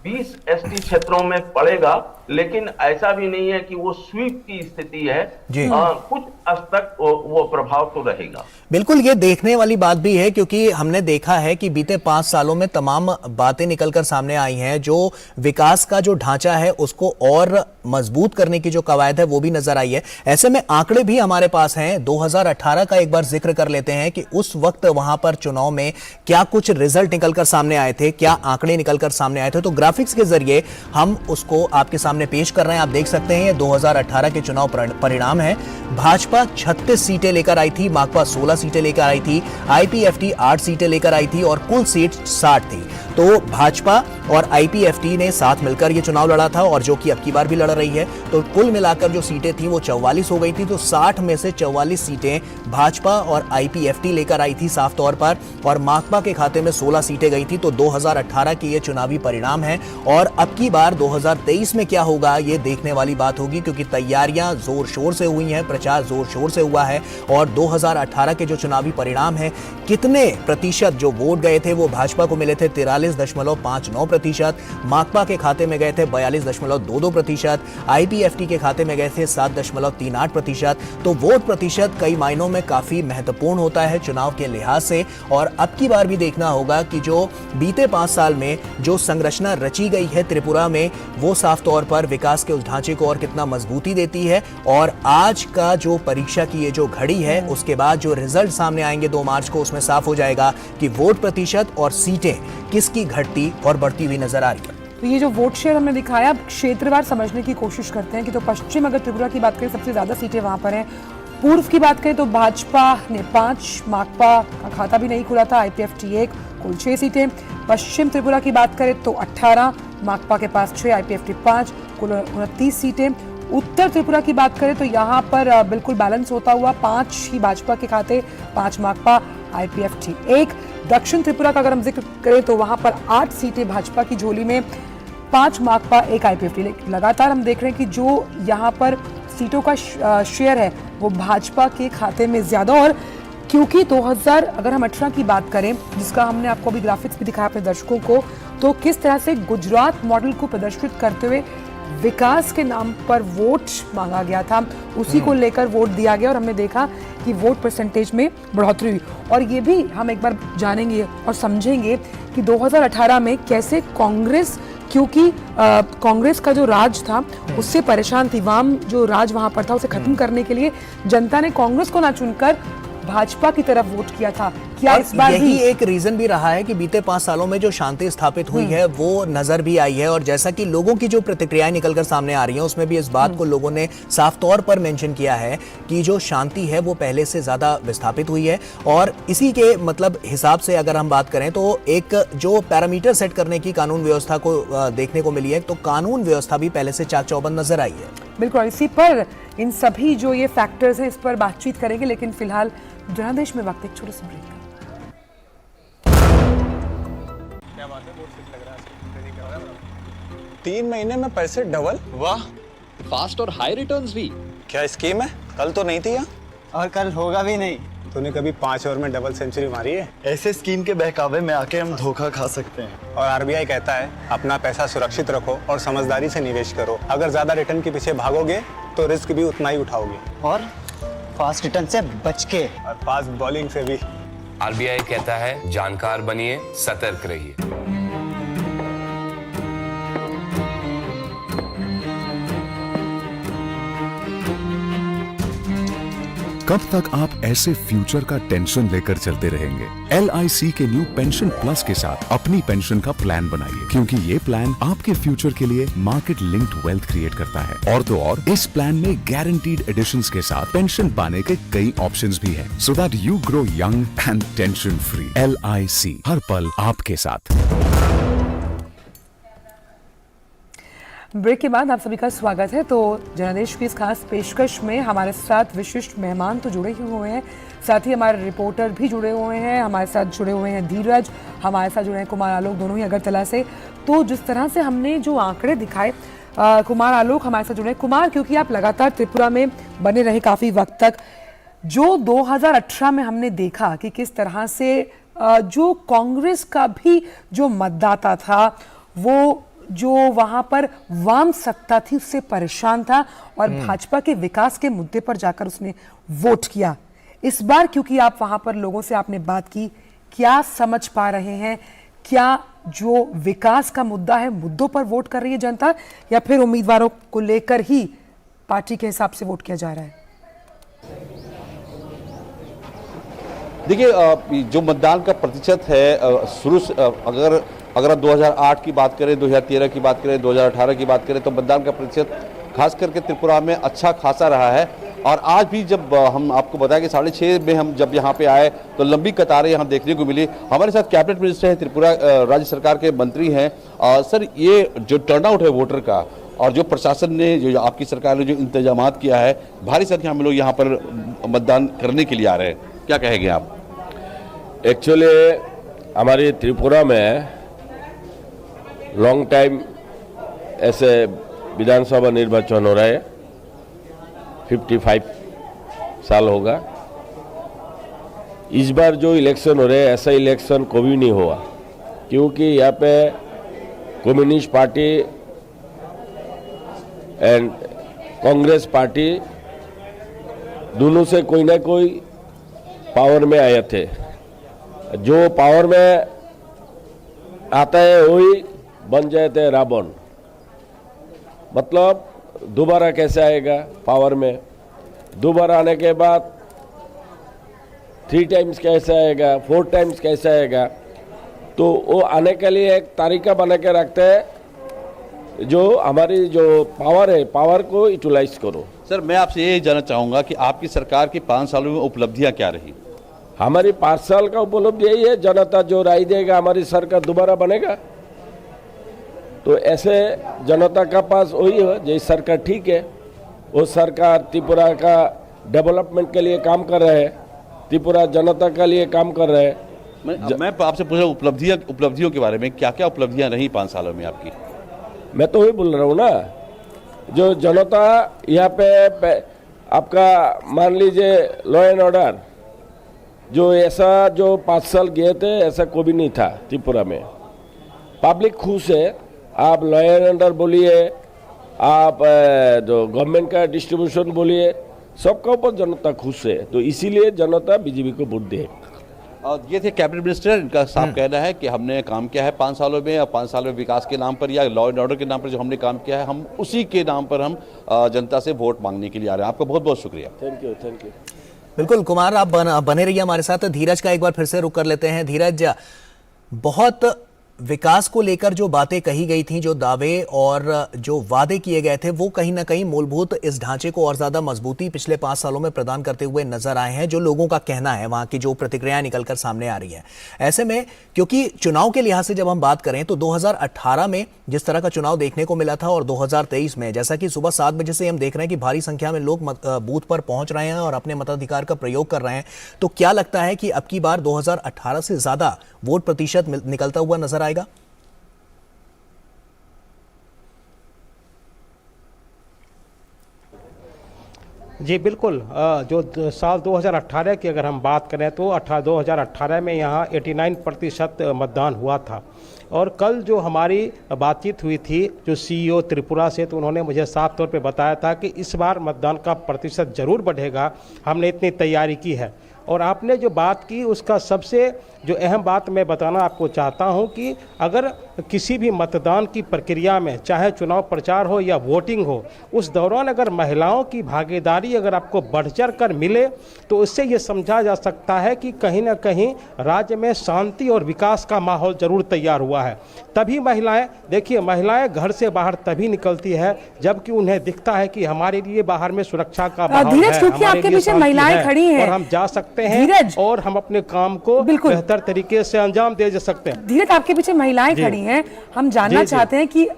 20 एसटी क्षेत्रों में पड़ेगा, लेकिन ऐसा भी नहीं है कि वो स्वीप की स्थिति है। कुछ हद तक वो प्रभाव तो रहेगा। बिल्कुल, ये देखने वाली बात भी है, क्योंकि हमने देखा है कि बीते 5 सालों में तमाम बातें निकलकर सामने आई हैं। जो विकास का जो ढांचा है उसको और मजबूत करने की जो कवायद है वो भी नजर आई है। ऐसे में आंकड़े भी हमारे पास हैं। 2018 का एक बार जिक्र कर लेते हैं कि उस वक्त वहां पर चुनाव में क्या कुछ रिजल्ट निकलकर सामने आए थे, क्या आंकड़े निकलकर सामने आए थे। तो ग्राफिक्स के जरिए हम उसको आपके सामने पेश कर रहे हैं। आप देख सकते हैं ये 2018 के चुनाव परिणाम है। भाजपा 36 सीटें लेकर आई थी, माकपा 16 सीटें लेकर आई थी, आईपीएफटी 8 सीटें लेकर आई थी और कुल सीट 60 थी। तो भाजपा और आईपीएफटी ने साथ मिलकर ये चुनाव लड़ा था, और जो कि अब की बार भी लड़ रही है। तो कुल मिलाकर जो सीटें थी वो 44 हो गई थी। तो 60 में से 44 सीटें भाजपा और आईपीएफटी लेकर आई थी साफ तौर पर, और माकपा के खाते में 16 सीटें गई थी। तो 2018 के ये चुनावी परिणाम है, और अब की बार 2023 में क्या होगा ये देखने वाली बात होगी, क्योंकि तैयारियां जोर शोर से हुई हैं, प्रचार जोर शोर से हुआ है। और 2018 के जो चुनावी परिणाम है, कितने प्रतिशत जो वोट गए थे वो भाजपा को मिले थे 43.59%, माकपा के खाते में गए थे 42.22%, आईपीएफटी के खाते में गए थे 7.38%। तो वोट प्रतिशत कई मायनों में काफी महत्वपूर्ण होता है चुनाव के लिहाज से। और अब की बार भी देखना होगा कि जो बीते 5 साल में जो संरचना रची गई है त्रिपुरा में, वो साफ तौर पर विकास के उस ढांचे को और कितना मजबूती देती है। और आज का जो परीक्षा की ये जो घड़ी है, उसके बाद जो रिजल्ट सामने आएंगे 2 मार्च को, उसमें साफ हो जाएगा कि वोट प्रतिशत और सीटें किसकी घटती और बढ़ती हुई नजर आ रही है। तो ये जो वोट शेयर हमने दिखाया, अब क्षेत्रवार समझने की कोशिश करते हैं कि तो पश्चिम अगर त्रिपुरा की बात करें सबसे ज्यादा सीटें वहां पर हैं। पूर्व की बात करें तो भाजपा ने 5, माकपा का खाता भी नहीं खुला था, आईपीएफटी 1, कुल 6 सीटें। पश्चिम त्रिपुरा की बात करें तो 18, माकपा के पास 6, आईपीएफटी 5, कुल 29 सीटें। उत्तर त्रिपुरा की बात करें तो यहाँ पर बिल्कुल बैलेंस होता हुआ 5 ही भाजपा के खाते, 5 माकपा, आईपीएफटी 1। दक्षिण त्रिपुरा का अगर हम जिक्र करें तो वहां पर 8 सीटें भाजपा की झोली में, 5 माकपा, 1 आईपीएफटी। लगातार हम देख रहे हैं कि जो यहाँ पर सीटों का शेयर है वो भाजपा के खाते में ज्यादा। और क्योंकि 2000 अगर हम 18 की बात करें, जिसका हमने आपको अभी ग्राफिक्स भी दिखाया अपने दर्शकों को, तो किस तरह से गुजरात मॉडल को प्रदर्शित करते हुए विकास के नाम पर वोट मांगा गया था, उसी को लेकर वोट दिया गया और हमने देखा कि वोट परसेंटेज में बढ़ोतरी हुई। और ये भी हम एक बार जानेंगे और समझेंगे कि 2018 में कैसे कांग्रेस, क्योंकि कांग्रेस का जो राज था उससे परेशान थी, वाम जो राज वहां पर था उसे खत्म करने के लिए जनता ने कांग्रेस को ना चुनकर भाजपा की तरफ वोट किया था। क्या इस बार यही एक रीजन भी रहा है कि बीते 5 सालों में जो शांति स्थापित हुई है वो नजर भी आई है। और जैसा कि लोगों की जो प्रतिक्रियाएं निकलकर सामने आ रही हैं, उसमें भी इस बात को लोगों ने साफ तौर पर मेंशन किया है कि जो शांति है वो पहले से ज्यादा विस्थापित हुई है। और इसी के मतलब हिसाब से अगर हम बात करें तो एक जो पैरामीटर सेट करने की कानून व्यवस्था को देखने को मिली है, तो कानून व्यवस्था भी पहले से चाक चौबंद नजर आई है। बिल्कुल, इसी पर इन सभी जो ये फैक्टर्स हैं इस पर बातचीत करेंगे, लेकिन फिलहाल जनादेश में वक्त एक छोटे से ब्रेक का। 3 महीने में पैसे डबल, वाह, फास्ट और हाई रिटर्न्स भी। क्या स्कीम है? कल तो नहीं थी यहाँ, और कल होगा भी नहीं। तूने कभी 5 ओवर में डबल सेंचुरी मारी है? ऐसे स्कीम के बहकावे में आके हम धोखा खा सकते हैं। और आरबीआई कहता है अपना पैसा सुरक्षित रखो और समझदारी से निवेश करो। अगर ज्यादा रिटर्न के पीछे भागोगे तो रिस्क भी उतना ही उठाओगे, और फास्ट रिटर्न से बच के, और फास्ट बॉलिंग से भी। आरबीआई कहता है जानकार बनिए, सतर्क रहिए। कब तक आप ऐसे फ्यूचर का टेंशन लेकर चलते रहेंगे? LIC के न्यू पेंशन प्लस के साथ अपनी पेंशन का प्लान बनाइए, क्योंकि ये प्लान आपके फ्यूचर के लिए मार्केट लिंक्ड वेल्थ क्रिएट करता है। और तो और इस प्लान में गारंटीड एडिशंस के साथ पेंशन पाने के कई ऑप्शंस भी हैं, so that you grow young and tension free. LIC, हर पल आपके साथ। ब्रेक के बाद आप सभी का स्वागत है। तो जनादेश की इस खास पेशकश में हमारे साथ विशिष्ट मेहमान तो जुड़े ही हुए हैं, साथ ही हमारे रिपोर्टर भी जुड़े हुए हैं। हमारे साथ जुड़े हुए हैं धीरज, हमारे साथ जुड़े हैं कुमार आलोक, दोनों ही अगरतला से। तो जिस तरह से हमने जो आंकड़े दिखाए, कुमार आलोक हमारे साथ जुड़े हैं। कुमार, क्योंकि आप लगातार त्रिपुरा में बने रहे काफ़ी वक्त तक, जो 2018 में हमने देखा कि किस तरह से जो कांग्रेस का भी जो मतदाता था, वो जो वहां पर वाम सत्ता थी उससे परेशान था और भाजपा के विकास के मुद्दे पर जाकर उसने वोट किया। इस बार क्योंकि आप वहां पर लोगों से आपने बात की, क्या समझ पा रहे हैं? क्या जो विकास का मुद्दा है, मुद्दों पर वोट कर रही है जनता, या फिर उम्मीदवारों को लेकर ही पार्टी के हिसाब से वोट किया जा रहा है? देखिए, जो मतदान का प्रतिशत है, शुरू से अगर आप 2008 की बात करें, 2013 की बात करें, 2018 की बात करें, तो मतदान का प्रतिशत खास करके त्रिपुरा में अच्छा खासा रहा है। और आज भी जब हम आपको बताया कि 6:30 में हम जब यहाँ पे आए तो लंबी कतारें यहाँ देखने को मिली। हमारे साथ कैबिनेट मिनिस्टर हैं, त्रिपुरा राज्य सरकार के मंत्री हैं। सर, ये जो टर्नआउट है वोटर का, और जो प्रशासन ने, जो आपकी सरकार ने जो इंतजाम किया है, भारी संख्या में लोग यहाँ पर मतदान करने के लिए आ रहे हैं, क्या कहेंगे आप? एक्चुअली हमारी त्रिपुरा में लॉन्ग टाइम ऐसे विधानसभा निर्वाचन हो रहा है, 55 साल होगा। इस बार जो इलेक्शन हो रहे हैं, ऐसा इलेक्शन कभी नहीं हुआ, क्योंकि यहाँ पे communist party and Congress party दोनों से कोई ना कोई पावर में आए थे। जो पावर में आता है वही बन जाते रावण। मतलब दोबारा कैसे आएगा पावर में? दोबारा आने के बाद 3 टाइम्स कैसे आएगा, 4 टाइम्स कैसे आएगा? तो वो आने के लिए एक तरीका बना के रखते हैं, जो हमारी जो पावर है, पावर को यूटिलाइज करो। सर, मैं आपसे ये जानना चाहूँगा कि आपकी सरकार की 5 सालों में उपलब्धियाँ क्या रही? हमारी 5 साल का उपलब्धि यही है, जनता जो राय देगा हमारी सरकार दोबारा बनेगा। तो ऐसे जनता का पास वही है, जो सरकार ठीक है, वो सरकार त्रिपुरा का डेवलपमेंट के लिए काम कर रहे हैं, त्रिपुरा जनता के लिए काम कर रहे हैं। मैं आपसे पूछा उपलब्धियों के बारे में, क्या क्या उपलब्धियां रही 5 सालों में आपकी? मैं तो वही बोल रहा हूँ ना, जो जनता यहाँ पे आपका मान लीजिए लॉ एंड ऑर्डर, जो ऐसा जो 5 साल गए थे ऐसा कोई भी नहीं था त्रिपुरा में। पब्लिक खुश है। आप लॉ एंड ऑर्डर बोलिए, आप जो गवर्नमेंट का डिस्ट्रीब्यूशन बोलिए, सबका ऊपर जनता खुश है। तो इसीलिए जनता बीजेपी को वोट दे। ये थे कैबिनेट मिनिस्टर, इनका साफ कहना है कि हमने काम किया है 5 सालों में, या 5 साल में विकास के नाम पर या लॉ एंड ऑर्डर के नाम पर जो हमने काम किया है, हम उसी के नाम पर हम जनता से वोट मांगने के लिए आ रहे हैं। आपका बहुत बहुत शुक्रिया। Thank you, thank you. बिल्कुल कुमार, आप बने रहिए हमारे साथ। धीरज का एक बार फिर से रुक कर लेते हैं। धीरज, बहुत विकास को लेकर जो बातें कही गई थी, जो दावे और जो वादे किए गए थे, वो कहीं ना कहीं मूलभूत इस ढांचे को और ज्यादा मजबूती पिछले 5 सालों में प्रदान करते हुए नजर आए हैं, जो लोगों का कहना है, वहां की जो प्रतिक्रियाएं निकलकर सामने आ रही है। ऐसे में क्योंकि चुनाव के लिहाज से जब हम बात करें तो 2018 में जिस तरह का चुनाव देखने को मिला था और 2023 में, जैसा कि सुबह 7 बजे से हम देख रहे हैं कि भारी संख्या में लोग बूथ पर पहुंच रहे हैं और अपने मताधिकार का प्रयोग कर रहे हैं, तो क्या लगता है कि अब की बार 2018 से ज्यादा वोट प्रतिशत निकलता हुआ नजर आएगा? जी बिल्कुल। जो साल 2018 की अगर हम बात करें तो 2018 में यहाँ 89% मतदान हुआ था। और कल जो हमारी बातचीत हुई थी जो CEO त्रिपुरा से, तो उन्होंने मुझे साफ तौर पे बताया था कि इस बार मतदान का प्रतिशत ज़रूर बढ़ेगा, हमने इतनी तैयारी की है। और आपने जो बात की उसका सबसे जो अहम बात मैं बताना आपको चाहता हूं कि अगर किसी भी मतदान की प्रक्रिया में, चाहे चुनाव प्रचार हो या वोटिंग हो, उस दौरान अगर महिलाओं की भागीदारी अगर आपको बढ़ चढ़ कर मिले तो इससे ये समझा जा सकता है कि कहीं ना कहीं राज्य में शांति और विकास का माहौल जरूर तैयार हुआ है। तभी महिलाएं, देखिए महिलाएं घर से बाहर तभी निकलती है जबकि उन्हें दिखता है कि हमारे लिए बाहर में सुरक्षा का माहौल है, क्योंकि आपके पीछे महिलाएं खड़ी हैं और हम जा सकते हैं और हम अपने काम को बेहतर तरीके से अंजाम दे सकते हैं। धीरज, आपके पीछे महिलाएं खड़ी हैं, हम जानना चाहते हैं कि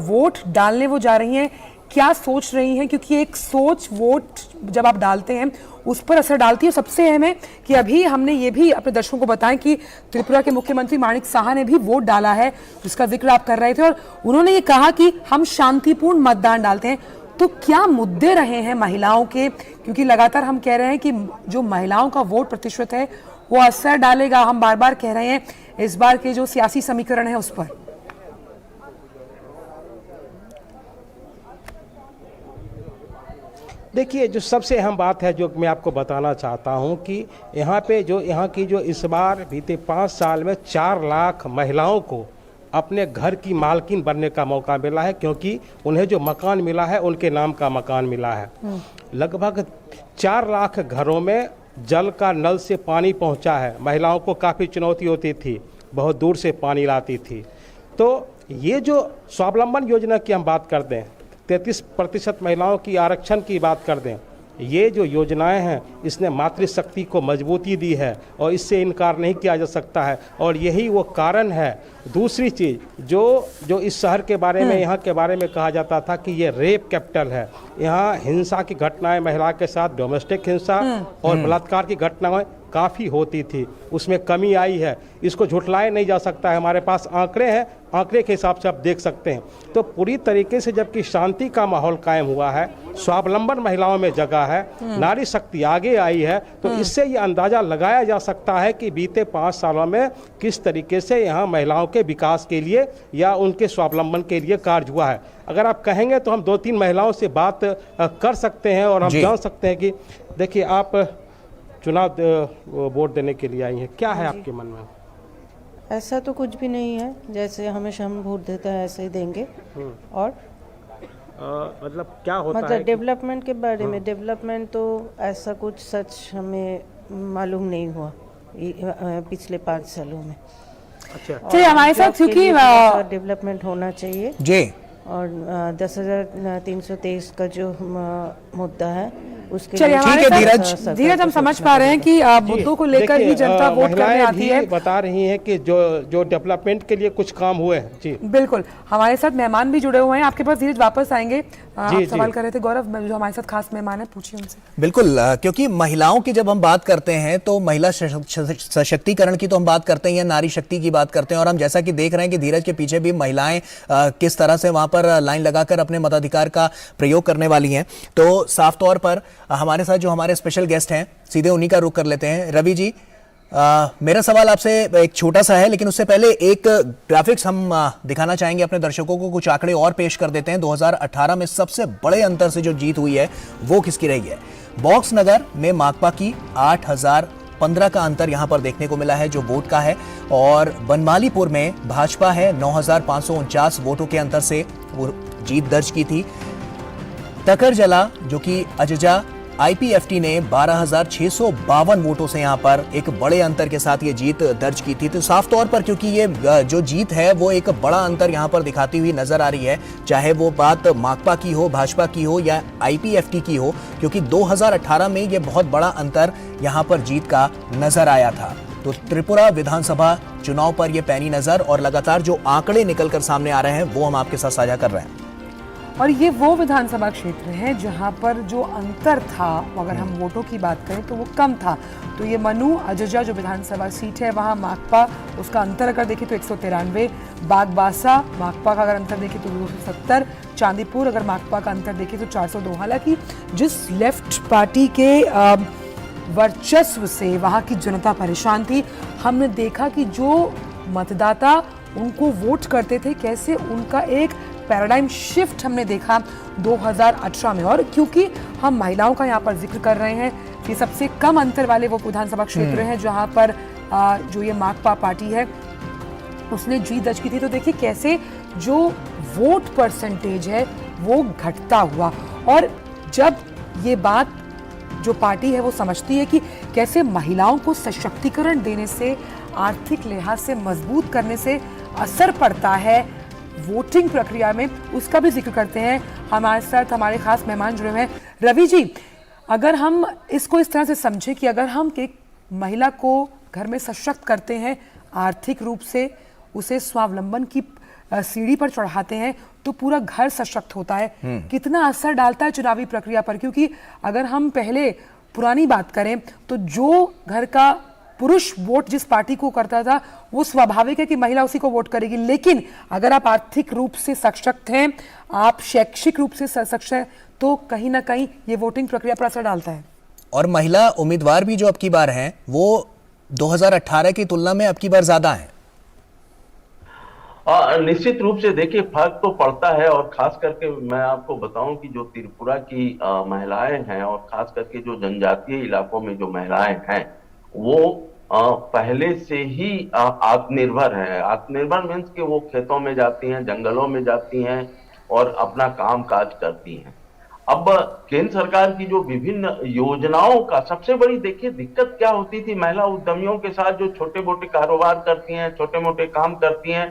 वोट डालने वो जा रही हैं, क्या सोच रही हैं, क्योंकि एक सोच वोट जब आप डालते हैं उस पर असर डालती है। सबसे अहम है कि अभी हमने ये भी अपने दर्शकों को बताएं कि त्रिपुरा के मुख्यमंत्री माणिक साहा ने भी वोट डाला है, जिसका जिक्र आप कर रहे थे, और उन्होंने ये कहा कि हम शांतिपूर्ण मतदान डालते हैं। तो क्या मुद्दे रहे हैं महिलाओं के, क्योंकि लगातार हम कह रहे हैं कि जो महिलाओं का वोट प्रतिशत है वो असर डालेगा, हम बार बार कह रहे हैं इस बार के जो सियासी समीकरण है उस पर। देखिए, जो सबसे अहम बात है जो मैं आपको बताना चाहता हूं कि यहाँ की जो इस बार बीते 5 साल में 4 लाख महिलाओं को अपने घर की मालकिन बनने का मौका मिला है, क्योंकि उन्हें जो मकान मिला है उनके नाम का मकान मिला है। लगभग 4 लाख घरों में जल का नल से पानी पहुंचा है। महिलाओं को काफ़ी चुनौती होती थी, बहुत दूर से पानी लाती थी। तो ये जो स्वावलंबन योजना की हम बात करते हैं, 33% महिलाओं की आरक्षण की बात कर दें, ये जो योजनाएं हैं इसने मातृशक्ति को मजबूती दी है और इससे इनकार नहीं किया जा सकता है, और यही वो कारण है। दूसरी चीज़ जो इस शहर के बारे में, यहाँ के बारे में कहा जाता था कि ये रेप कैपिटल है, यहाँ हिंसा की घटनाएं महिला के साथ, डोमेस्टिक हिंसा और बलात्कार की घटनाएं काफ़ी होती थी, उसमें कमी आई है, इसको झुठलाया नहीं जा सकता है। हमारे पास आंकड़े हैं, आंकड़े के हिसाब से आप देख सकते हैं। तो पूरी तरीके से जबकि शांति का माहौल कायम हुआ है, स्वावलंबन महिलाओं में जगह है, नारी शक्ति आगे आई है, तो इससे ये अंदाज़ा लगाया जा सकता है कि बीते 5 सालों में किस तरीके से यहाँ महिलाओं के विकास के लिए या उनके स्वावलंबन के लिए कार्य हुआ है। अगर आप कहेंगे तो हम 2-3 महिलाओं से बात कर सकते हैं और हम जान सकते हैं कि देखिए, आप चुनाव वोट देने के लिए आई हैं, क्या है आपके मन में? ऐसा तो कुछ भी नहीं है, जैसे हमेशा हम वोट देते हैं ऐसे ही देंगे। और मतलब क्या होता है? मतलब डेवलपमेंट के बारे में, डेवलपमेंट तो ऐसा कुछ सच हमें मालूम नहीं हुआ पिछले 5 सालों में। अच्छा, हमारे साथ क्योंकि डेवलपमेंट होना चाहिए जी, और 10,323 का जो मुद्दा है उसके चलिए हमारे धीरज, हम समझ पा रहे हैं कि मुद्दों को लेकर ही जनता वोट करने आती है। बता रही हैं कि जो डेवलपमेंट के लिए कुछ काम हुए हैं। जी बिल्कुल, हमारे साथ मेहमान भी जुड़े हुए हैं, आपके पास धीरज वापस आएंगे। आप सवाल कर रहे थे गौरव, जो हमारे साथ खास मेहमान है, पूछिए उनसे। बिल्कुल, क्योंकि महिलाओं की जब हम बात करते हैं तो महिला सशक्तिकरण की तो हम बात करते हैं, नारी शक्ति की बात करते हैं, और हम जैसा कि देख रहे हैं कि धीरज के पीछे भी महिलाएं किस तरह से वहां पर लाइन लगाकर अपने मताधिकार का प्रयोग करने वाली हैं। तो साफ तौर पर हमारे साथ जो हमारे स्पेशल गेस्ट हैं, सीधे उन्हीं का रुख कर लेते हैं। रवि जी, मेरा सवाल आपसे एक छोटा सा है, लेकिन उससे पहले एक ग्राफिक्स हम दिखाना चाहेंगे अपने दर्शकों को, कुछ आंकड़े और पेश कर देते हैं। 2018 में सबसे बड़े अंतर से जो जीत हुई है वो किसकी रही है? बॉक्स नगर में माकपा की 8,015 का अंतर यहां पर देखने को मिला है जो वोट का है, और बनमालीपुर में भाजपा है 9,549 वोटों के अंतर से वो जीत दर्ज की थी। तकरजला जो कि अजजा आईपीएफटी ने 12,652 वोटों से यहां पर एक बड़े अंतर के साथ ये जीत दर्ज की थी। तो साफ तौर पर क्योंकि ये जो जीत है वो एक बड़ा अंतर यहां पर दिखाती हुई नजर आ रही है, चाहे वो बात माकपा की हो, भाजपा की हो या आईपीएफटी की हो, क्योंकि 2018 में ये बहुत बड़ा अंतर यहां पर जीत का नजर आया था। तो त्रिपुरा विधानसभा चुनाव पर ये पैनी नजर और लगातार जो आंकड़े निकलकर सामने आ रहे हैं वो हम आपके साथ साझा कर रहे हैं। और ये वो विधानसभा क्षेत्र है जहां पर जो अंतर था, अगर हम वोटों की बात करें तो वो कम था। तो ये मनु अजजा जो विधानसभा सीट है वहां माकपा, उसका अंतर अगर देखें तो 193, बागबासा माकपा का अगर अंतर देखें तो 270, चांदीपुर अगर माकपा का अंतर देखें तो 402। हालांकि जिस लेफ्ट पार्टी के वर्चस्व से वहां की जनता परेशान थी, हमने देखा कि जो मतदाता उनको वोट करते थे, कैसे उनका एक पैराडाइम शिफ्ट हमने देखा 2018 में। और क्योंकि हम महिलाओं का यहाँ पर जिक्र कर रहे हैं, ये सबसे कम अंतर वाले वो विधानसभा क्षेत्र हैं जहाँ पर जो ये माकपा पार्टी है उसने जीत दर्ज की थी। तो देखिए कैसे जो वोट परसेंटेज है वो घटता हुआ, और जब ये बात जो पार्टी है वो समझती है कि कैसे महिलाओं को सशक्तिकरण देने से, आर्थिक लिहाज से मजबूत करने से असर पड़ता है वोटिंग प्रक्रिया में, उसका भी जिक्र करते हैं। हमारे साथ हमारे खास मेहमान जुड़े हुए हैं। रवि जी, अगर हम इसको इस तरह से समझें कि अगर हम एक महिला को घर में सशक्त करते हैं, आर्थिक रूप से उसे स्वावलंबन की सीढ़ी पर चढ़ाते हैं, तो पूरा घर सशक्त होता है। कितना असर डालता है चुनावी प्रक्रिया पर? क्योंकि अगर हम पहले पुरानी बात करें तो जो घर का पुरुष वोट जिस पार्टी को करता था वो स्वाभाविक है कि महिला उसी को वोट करेगी, लेकिन अगर आप आर्थिक रूप से सशक्त हैं, आप शैक्षिक रूप से सशक्त हैं, तो कहीं ना कहीं ये वोटिंग प्रक्रिया पर असर डालता है। और महिला उम्मीदवार भी जो अब की बार हैं वो 2018 की तुलना में अब की बार ज्यादा हैं। निश्चित रूप से देखिए फर्क तो पड़ता है, और खास करके मैं आपको बताऊं कि जो त्रिपुरा की महिलाएं हैं और खास करके जो जनजातीय इलाकों में जो महिलाएं हैं वो पहले से ही आत्मनिर्भर है। आत्मनिर्भर मीन्स कि वो खेतों में जाती हैं, जंगलों में जाती हैं और अपना काम काज करती हैं। अब केंद्र सरकार की जो विभिन्न योजनाओं का सबसे बड़ी देखिए दिक्कत क्या होती थी महिला उद्यमियों के साथ, जो छोटे मोटे कारोबार करती हैं, छोटे मोटे काम करती हैं,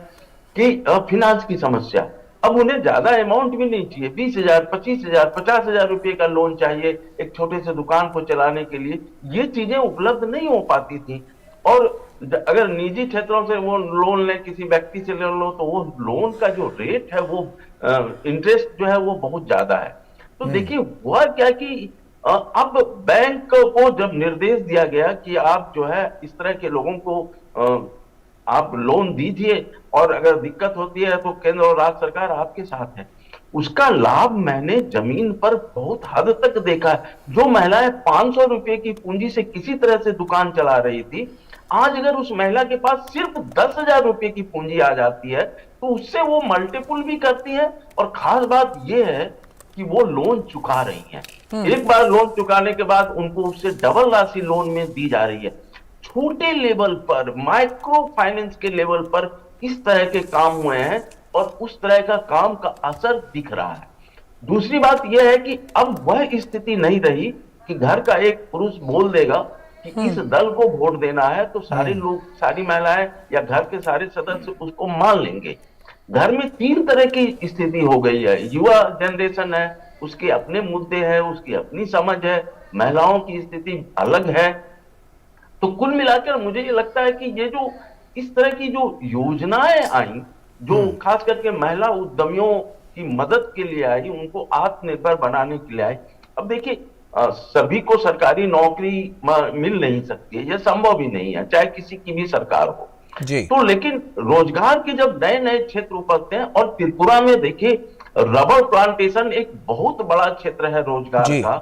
कि फिनांस की समस्या। अब उन्हें ज्यादा अमाउंट भी नहीं चाहिए, 20,000, 25,000, 50,000 रुपए का लोन चाहिए एक छोटे से दुकान को चलाने के लिए। ये चीजें उपलब्ध नहीं हो पाती थी, और अगर निजी क्षेत्रों से वो लोन लें, किसी व्यक्ति से ले लो, तो वो लोन का जो रेट है वो इंटरेस्ट जो है वो बहुत ज्यादा है। तो देखिए हुआ क्या कि अब बैंक को जब निर्देश दिया गया कि आप जो है इस तरह के लोगों को आप लोन दीजिए, और अगर दिक्कत होती है तो केंद्र और राज्य सरकार आपके साथ है, उसका लाभ मैंने जमीन पर बहुत हद तक देखा है। जो महिलाएं 500 रुपए की पूंजी से किसी तरह से दुकान चला रही थी, आज अगर उस महिला के पास सिर्फ 10,000 रुपए की पूंजी आ जाती है तो उससे वो मल्टीपल भी करती है, और खास बात यह है कि वो लोन चुका रही हैं। एक बार लोन चुकाने के बाद उनको उससे डबल राशि लोन में दी जा रही है। छोटे लेवल पर, माइक्रो फाइनेंस के लेवल पर इस तरह के काम हुए हैं, और उस तरह का काम का असर दिख रहा है। दूसरी बात यह है कि अब वह स्थिति नहीं रही कि घर का एक पुरुष बोल देगा कि इस दल को वोट देना है तो सारे लोग, सारी महिलाएं या घर के सारे सदस्य उसको मान लेंगे। घर में 3 तरह की स्थिति हो गई है। युवा जनरेशन है, उसके अपने मुद्दे हैं, उसकी अपनी समझ है, महिलाओं की स्थिति अलग है। तो कुल मिलाकर मुझे ये लगता है कि ये जो इस तरह की जो योजनाएं आई, जो खास करके महिला उद्यमियों की मदद के लिए आई, उनको आत्मनिर्भर बनाने के लिए आई। अब देखिए सभी को सरकारी नौकरी मिल नहीं सकती है, यह संभव ही नहीं है, चाहे किसी की भी सरकार हो जी। तो लेकिन रोजगार के जब नए नए क्षेत्र उपजते हैं, और त्रिपुरा में देखिए रबर प्लांटेशन एक बहुत बड़ा क्षेत्र है रोजगार का,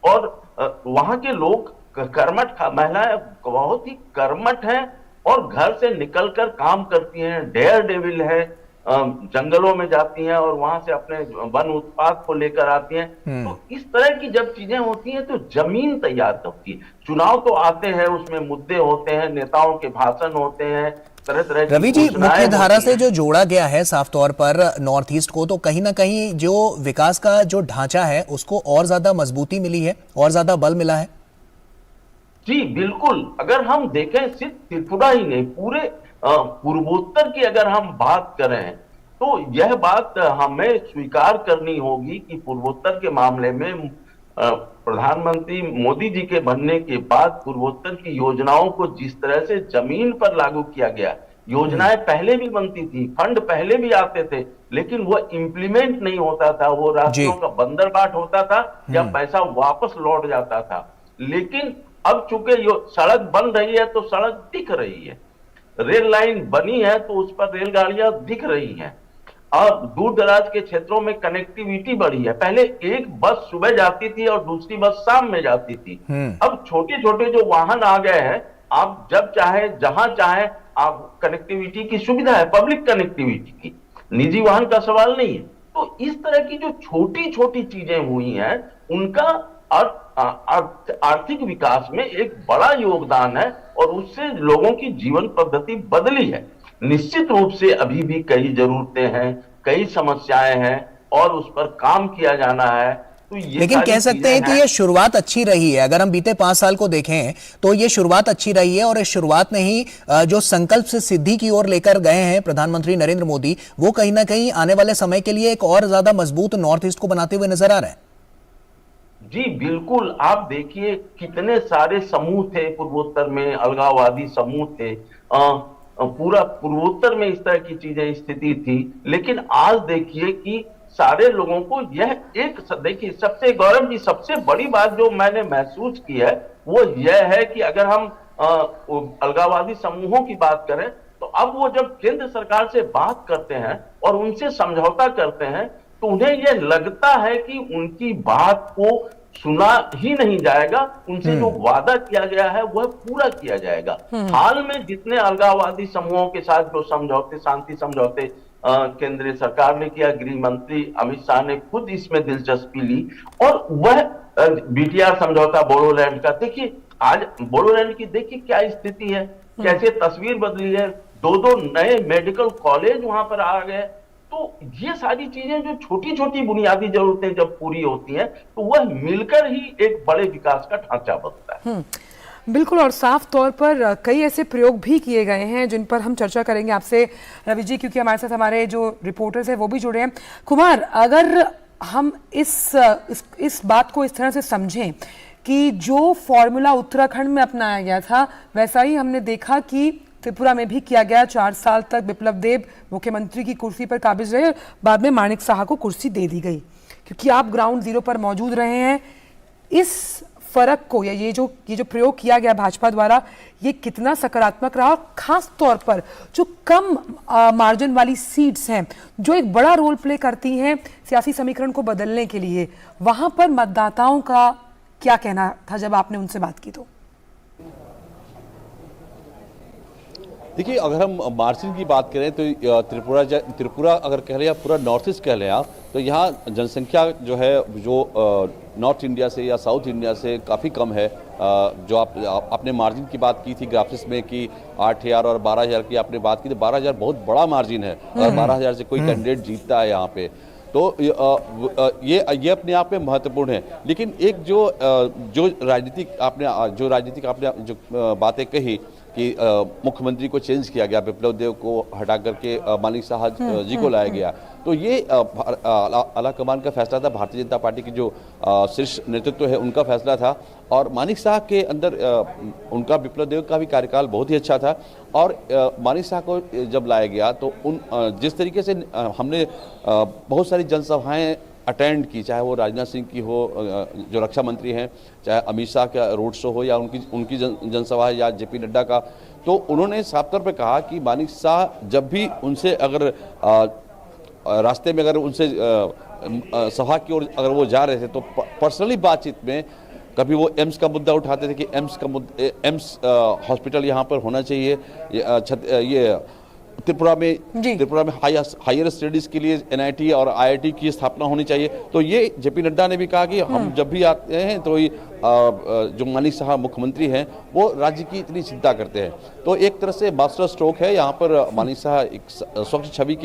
और वहां के लोग कर्मठ, महिलाएं बहुत ही कर्मठ हैं और घर से निकलकर काम करती हैं, डेयर डेविल है, जंगलों में जाती हैं और वहां से अपने वन उत्पाद को लेकर आती हैं। तो इस तरह की जब चीजें होती हैं तो जमीन तैयार होती है। चुनाव तो आते हैं, उसमें मुद्दे होते हैं, नेताओं के भाषण होते हैं, तरह तरह की। रवि जी, मुख्य धारा से जो जोड़ा गया है साफ तौर पर नॉर्थ ईस्ट को, तो कहीं ना कहीं जो विकास का जो ढांचा है उसको और ज्यादा मजबूती मिली है, और ज्यादा बल मिला है। जी बिल्कुल, अगर हम देखें सिर्फ त्रिपुरा ही नहीं, पूरे पूर्वोत्तर की अगर हम बात करें तो यह बात हमें स्वीकार करनी होगी कि पूर्वोत्तर के मामले में प्रधानमंत्री मोदी जी के बनने के बाद पूर्वोत्तर की योजनाओं को जिस तरह से जमीन पर लागू किया गया, योजनाएं पहले भी बनती थी, फंड पहले भी आते थे, लेकिन वो इंप्लीमेंट नहीं होता था, वो रास्तों का बंदरबाट होता था या पैसा वापस लौट जाता था। लेकिन अब चूंकि सड़क बन रही है तो सड़क दिख रही है, रेल लाइन बनी है तो उस पर रेलगाड़ियां दिख रही हैं। अब दूर दराज के क्षेत्रों में कनेक्टिविटी बढ़ी है। पहले एक बस सुबह जाती थी और दूसरी बस शाम में जाती थी। अब छोटे छोटे जो वाहन आ गए हैं, आप जब चाहे जहां चाहे आप कनेक्टिविटी की सुविधा है, पब्लिक कनेक्टिविटी की, निजी वाहन का सवाल नहीं है। तो इस तरह की जो छोटी छोटी चीजें हुई हैं उनका आर्थिक विकास में एक बड़ा योगदान है और उससे लोगों की जीवन पद्धति बदली है। निश्चित रूप से अभी भी कई जरूरतें हैं, कई समस्याएं हैं और उस पर काम किया जाना है। तो ये लेकिन कह सकते हैं कि ये शुरुआत अच्छी रही है। अगर हम बीते 5 साल को देखें तो ये शुरुआत अच्छी रही है और इस शुरुआत में ही जो संकल्प से सिद्धि की ओर लेकर गए हैं प्रधानमंत्री नरेंद्र मोदी, वो कहीं ना कहीं आने वाले समय के लिए एक और ज्यादा मजबूत नॉर्थ ईस्ट को बनाते हुए नजर आ रहे हैं। जी बिल्कुल, आप देखिए कितने सारे समूह थे पूर्वोत्तर में, अलगाववादी समूह थे, पूरा पूर्वोत्तर में इस तरह की चीजें स्थिति थी। लेकिन आज देखिए कि सारे लोगों को यह एक, देखिए सबसे गौरव जी सबसे बड़ी बात जो मैंने महसूस की है वो यह है कि अगर हम अलगाववादी समूहों की बात करें तो अब वो जब केंद्र सरकार से बात करते हैं और उनसे समझौता करते हैं तो उन्हें यह लगता है कि उनकी बात को सुना ही नहीं जाएगा, उनसे जो वादा किया गया है वह पूरा किया जाएगा। हाल में जितने अलगाववादी समूहों के साथ जो समझौते, शांति समझौते केंद्रीय सरकार ने किया, गृह मंत्री अमित शाह ने खुद इसमें दिलचस्पी ली और वह बीटीआर समझौता बोडोलैंड का, देखिए आज बोडोलैंड की देखिए क्या स्थिति है, कैसे तस्वीर बदली है, 2 नए मेडिकल कॉलेज वहां पर आ गए। तो ये सारी चीजें जो छोटी छोटी बुनियादी जरूरतें जब पूरी होती हैं तो वह मिलकर ही एक बड़े विकास का ढांचा बनता है। बिल्कुल, और साफ तौर पर कई ऐसे प्रयोग भी किए गए हैं जिन पर हम चर्चा करेंगे आपसे रवि जी, क्योंकि हमारे साथ हमारे जो रिपोर्टर्स हैं वो भी जुड़े हैं। कुमार, अगर हम इस बात को इस तरह से समझें कि जो फॉर्मूला उत्तराखंड में अपनाया गया था वैसा ही हमने देखा कि त्रिपुरा में भी किया गया। 4 साल तक बिप्लब देब मुख्यमंत्री की कुर्सी पर काबिज रहे, बाद में माणिक साहा को कुर्सी दे दी गई, क्योंकि आप ग्राउंड जीरो पर मौजूद रहे हैं। इस फर्क को या ये जो प्रयोग किया गया भाजपा द्वारा, ये कितना सकारात्मक रहा, और खास तौर पर जो कम मार्जिन वाली सीट्स हैं जो एक बड़ा रोल प्ले करती हैं सियासी समीकरण को बदलने के लिए, वहां पर मतदाताओं का क्या कहना था जब आपने उनसे बात की? तो देखिए, अगर हम मार्जिन की बात करें तो त्रिपुरा अगर कह रहे हैं, पूरा नॉर्थ ईस्ट कह लें आप, तो यहाँ जनसंख्या जो है जो नॉर्थ इंडिया से या साउथ इंडिया से काफ़ी कम है। जो आपने मार्जिन की बात की थी ग्राफिक्स में कि 8,000 और 12,000 की आपने बात की, तो 12,000 बहुत बड़ा मार्जिन है। अगर 12,000 से कोई कैंडिडेट जीतता है यहाँ पे तो ये अपने आप में महत्वपूर्ण है। लेकिन एक जो राजनीतिक आपने जो बातें कही कि मुख्यमंत्री को चेंज किया गया, बिप्लब देब को हटा करके माणिक साहा जी को लाया गया, तो ये आला कमान का फैसला था, भारतीय जनता पार्टी की जो शीर्ष नेतृत्व है उनका फैसला था। और माणिक साहा के अंदर उनका, बिप्लब देब का भी कार्यकाल बहुत ही अच्छा था। और माणिक साहा को जब लाया गया तो जिस तरीके से हमने बहुत सारी जनसभाएं अटेंड की, चाहे वो राजनाथ सिंह की हो जो रक्षा मंत्री हैं, चाहे अमित शाह का रोड शो हो या उनकी जनसभा या जेपी नड्डा का, तो उन्होंने साफ तौर पे कहा कि माणिक शाह जब भी उनसे अगर रास्ते में अगर उनसे सभा की ओर अगर वो जा रहे थे तो पर्सनली बातचीत में कभी वो एम्स का मुद्दा उठाते थे कि एम्स हॉस्पिटल यहाँ पर होना चाहिए, ये त्रिपुरा में हायर स्टडीज के लिए एनआईटी और आईआईटी की स्थापना होनी चाहिए। तो ये जेपी नड्डा ने भी कहा कि हम जब भी आते हैं तो जो माणिक साहा मुख्यमंत्री हैं वो राज्य की इतनी चिंता करते हैं। तो एक तरह से मास्टर स्ट्रोक है यहाँ पर, माणिक साहा एक स्वच्छ छवि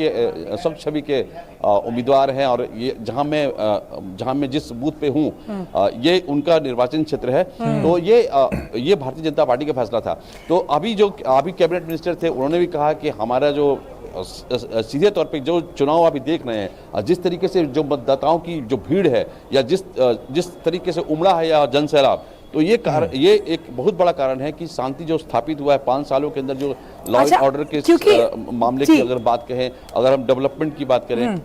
के उम्मीदवार हैं। और ये जहाँ मैं जिस बूथ पे हूँ ये उनका निर्वाचन क्षेत्र है। तो ये भारतीय जनता पार्टी का फैसला था। तो अभी कैबिनेट मिनिस्टर थे उन्होंने भी कहा कि हमारा जो सीधे तौर पे जो चुनाव अभी देख रहे हैं, जिस तरीके से जो मतदाताओं की जो भीड़ है या जिस तरीके से उमड़ा है या जनसैलाब, तो ये एक बहुत बड़ा कारण है कि शांति जो स्थापित हुआ है 5 सालों के अंदर, जो लॉ एंड ऑर्डर के मामले की अगर बात कहें, अगर हम डेवलपमेंट की बात करें,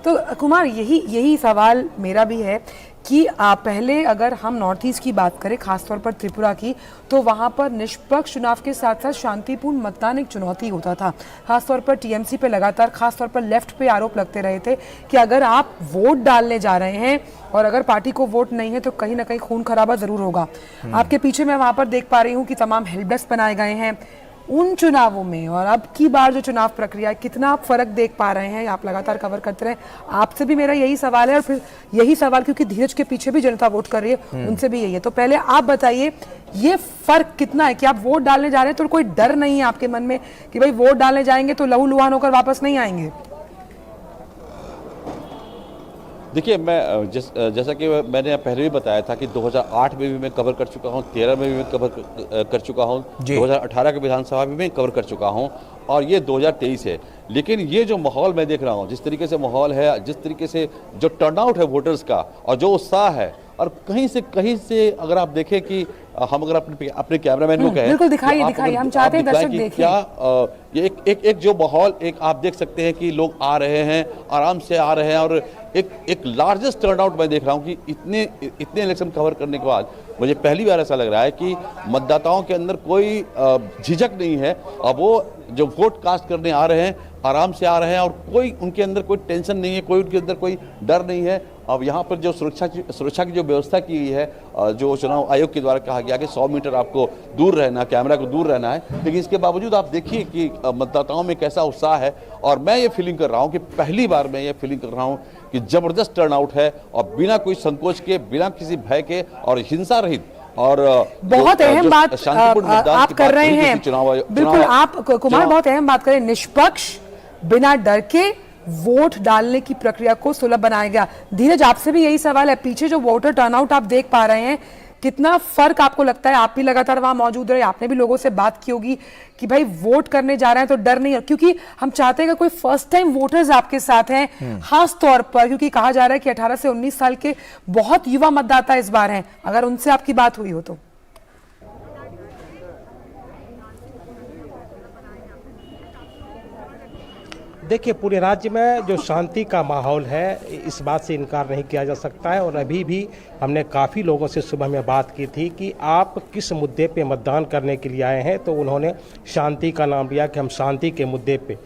तो कुमार यही सवाल मेरा भी है कि पहले अगर हम नॉर्थ ईस्ट की बात करें, खासतौर पर त्रिपुरा की, तो वहाँ पर निष्पक्ष चुनाव के साथ साथ शांतिपूर्ण मतदान एक चुनौती होता था। खासतौर पर टीएमसी पे लगातार, खासतौर पर लेफ्ट पे आरोप लगते रहे थे कि अगर आप वोट डालने जा रहे हैं और अगर पार्टी को वोट नहीं है तो कहीं ना कहीं खून खराबा जरूर होगा। आपके पीछे मैं वहाँ पर देख पा रही हूँ कि तमाम हेल्प डेस्क बनाए गए हैं, उन चुनावों में और अब की बार जो चुनाव प्रक्रिया है, कितना आप फर्क देख पा रहे हैं? आप लगातार कवर करते रहे, आपसे भी मेरा यही सवाल है और फिर यही सवाल क्योंकि धीरज के पीछे भी जनता वोट कर रही है, उनसे भी यही है। तो पहले आप बताइए ये फर्क कितना है कि आप वोट डालने जा रहे हैं तो कोई डर नहीं है आपके मन में कि भाई वोट डालने जाएंगे तो लहू लुहान होकर वापस नहीं आएंगे? देखिए, मैं जैसा कि मैंने पहले भी बताया था कि 2008 में भी मैं कवर कर चुका हूं, 13 में भी मैं कवर कर चुका हूं, 2018 के विधानसभा में मैं कवर कर चुका हूं और ये 2023 है। लेकिन ये जो माहौल मैं देख रहा हूं, जिस तरीके से माहौल है, जिस तरीके से जो टर्नआउट है वोटर्स का और जो उत्साह है, और कहीं से अगर आप देखें कि हम अगर अपने कैमरामैन को कहें, बिल्कुल दिखाइए, हम चाहते हैं दर्शक देखें क्या ये एक जो माहौल एक आप देख सकते हैं कि लोग आ रहे हैं, आराम से आ रहे हैं और एक लार्जेस्ट टर्नआउट मैं देख रहा हूं कि इतने इलेक्शन कवर करने के बाद मुझे पहली बार ऐसा लग रहा है कि मतदाताओं के अंदर कोई झिझक नहीं है और वो जो वोट कास्ट करने आ रहे हैं आराम से आ रहे हैं और कोई उनके अंदर कोई टेंशन नहीं है, कोई उनके अंदर कोई डर नहीं है। अब यहाँ पर जो सुरक्षा की जो व्यवस्था की गई है, जो चुनाव आयोग के द्वारा कहा गया कि 100 मीटर आपको दूर रहना, कैमरा को दूर रहना है, लेकिन इसके बावजूद आप देखिए कि मतदाताओं में कैसा उत्साह है। और मैं ये फीलिंग कर रहा हूँ कि पहली बार मैं ये फीलिंग कर रहा हूँ कि जबरदस्त टर्नआउट है और बिना कोई संकोच के, बिना किसी भय के और हिंसा रहित और बहुत अहम बात आप कर रहे हैं। बिल्कुल आप कुमार बहुत अहम बात करें, निष्पक्ष बिना डर के वोट डालने की प्रक्रिया को सुलभ बनाया गया। धीरज आपसे भी यही सवाल है, पीछे जो वोटर टर्नआउट आप देख पा रहे हैं, कितना फर्क आपको लगता है? आप भी लगातार वहां मौजूद रहे, आपने भी लोगों से बात की होगी कि भाई वोट करने जा रहे हैं तो डर नहीं है, क्योंकि हम चाहते हैं कि कोई फर्स्ट टाइम वोटर्स आपके साथ हैं, खास तौर पर क्योंकि कहा जा रहा है कि 18 से 19 साल के बहुत युवा मतदाता इस बार हैं, अगर उनसे आपकी बात हुई हो तो। देखिए, पूरे राज्य में जो शांति का माहौल है इस बात से इनकार नहीं किया जा सकता है और अभी भी हमने काफ़ी लोगों से सुबह में बात की थी कि आप किस मुद्दे पे मतदान करने के लिए आए हैं, तो उन्होंने शांति का नाम लिया कि हम शांति के मुद्दे पे।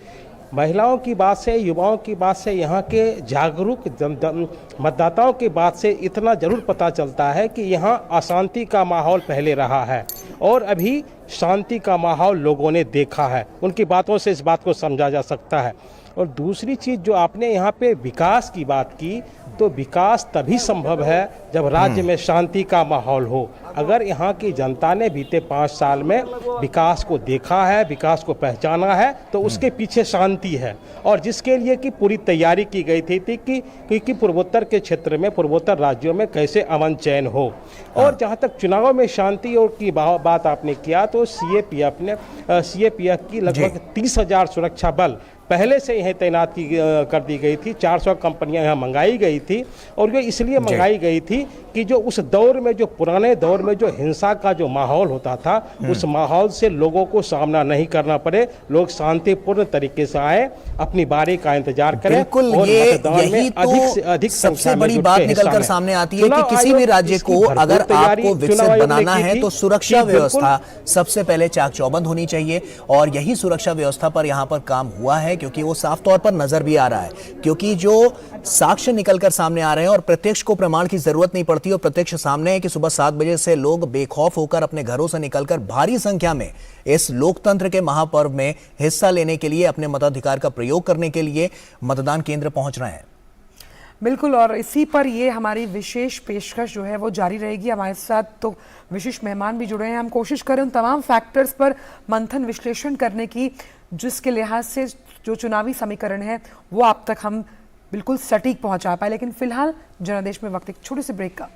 महिलाओं की बात से, युवाओं की बात से, यहाँ के जागरूक मतदाताओं की बात से इतना ज़रूर पता चलता है कि यहाँ अशांति का माहौल पहले रहा है और अभी शांति का माहौल लोगों ने देखा है। उनकी बातों से इस बात को समझा जा सकता है। और दूसरी चीज़ जो आपने यहाँ पे विकास की बात की, तो विकास तभी संभव है जब राज्य में शांति का माहौल हो। अगर यहाँ की जनता ने बीते 5 साल में विकास को देखा है, विकास को पहचाना है, तो उसके पीछे शांति है और जिसके लिए कि पूरी तैयारी की गई थी कि पूर्वोत्तर के क्षेत्र में, पूर्वोत्तर राज्यों में कैसे अमन चैन हो। और जहाँ तक चुनाव में शांति और की बात आपने किया, तो सीएपीएफ की लगभग 30,000 सुरक्षा बल पहले से यह तैनात कर दी गई थी। 400 कंपनियां यहाँ मंगाई गई थी और ये इसलिए मंगाई गई थी कि जो उस दौर में, जो पुराने दौर में जो हिंसा का जो माहौल होता था, उस माहौल से लोगों को सामना नहीं करना पड़े, लोग शांतिपूर्ण तरीके से आए, अपनी बारी का इंतजार करें। बिल्कुल, और यही में अधिक से अधिक सबसे बड़ी बात निकलकर सामने आती है कि किसी भी राज्य को अगर आपको विकसित बनाना है तो सुरक्षा व्यवस्था सबसे पहले चाक चौबंद होनी चाहिए और यही सुरक्षा व्यवस्था पर यहाँ पर काम हुआ है, क्योंकि वो साफ तौर पर नजर भी आ रहा है, क्योंकि जो साक्ष्य निकलकर सामने आ रहे हैं और प्रत्यक्ष को प्रमाण की जरूरत नहीं पड़ती और प्रत्यक्ष सामने है कि सुबह 7 बजे से लोग बेखौफ होकर अपने घरों से निकलकर भारी संख्या में इस लोकतंत्र के महापर्व में हिस्सा लेने के लिए, अपने मताधिकार का प्रयोग करने के लिए मतदान केंद्र पहुंच रहे हैं। बिल्कुल, और इसी पर ये हमारी विशेष पेशकश जो है वो जारी रहेगी। हमारे साथ तो विशेष मेहमान भी जुड़े हैं, हम कोशिश करें उन तमाम फैक्टर्स पर मंथन विश्लेषण करने की जिसके लिहाज से जो चुनावी समीकरण है वो आप तक हम बिल्कुल सटीक पहुंचा पाए। लेकिन फिलहाल जनादेश में वक्त एक छोटे से ब्रेक का।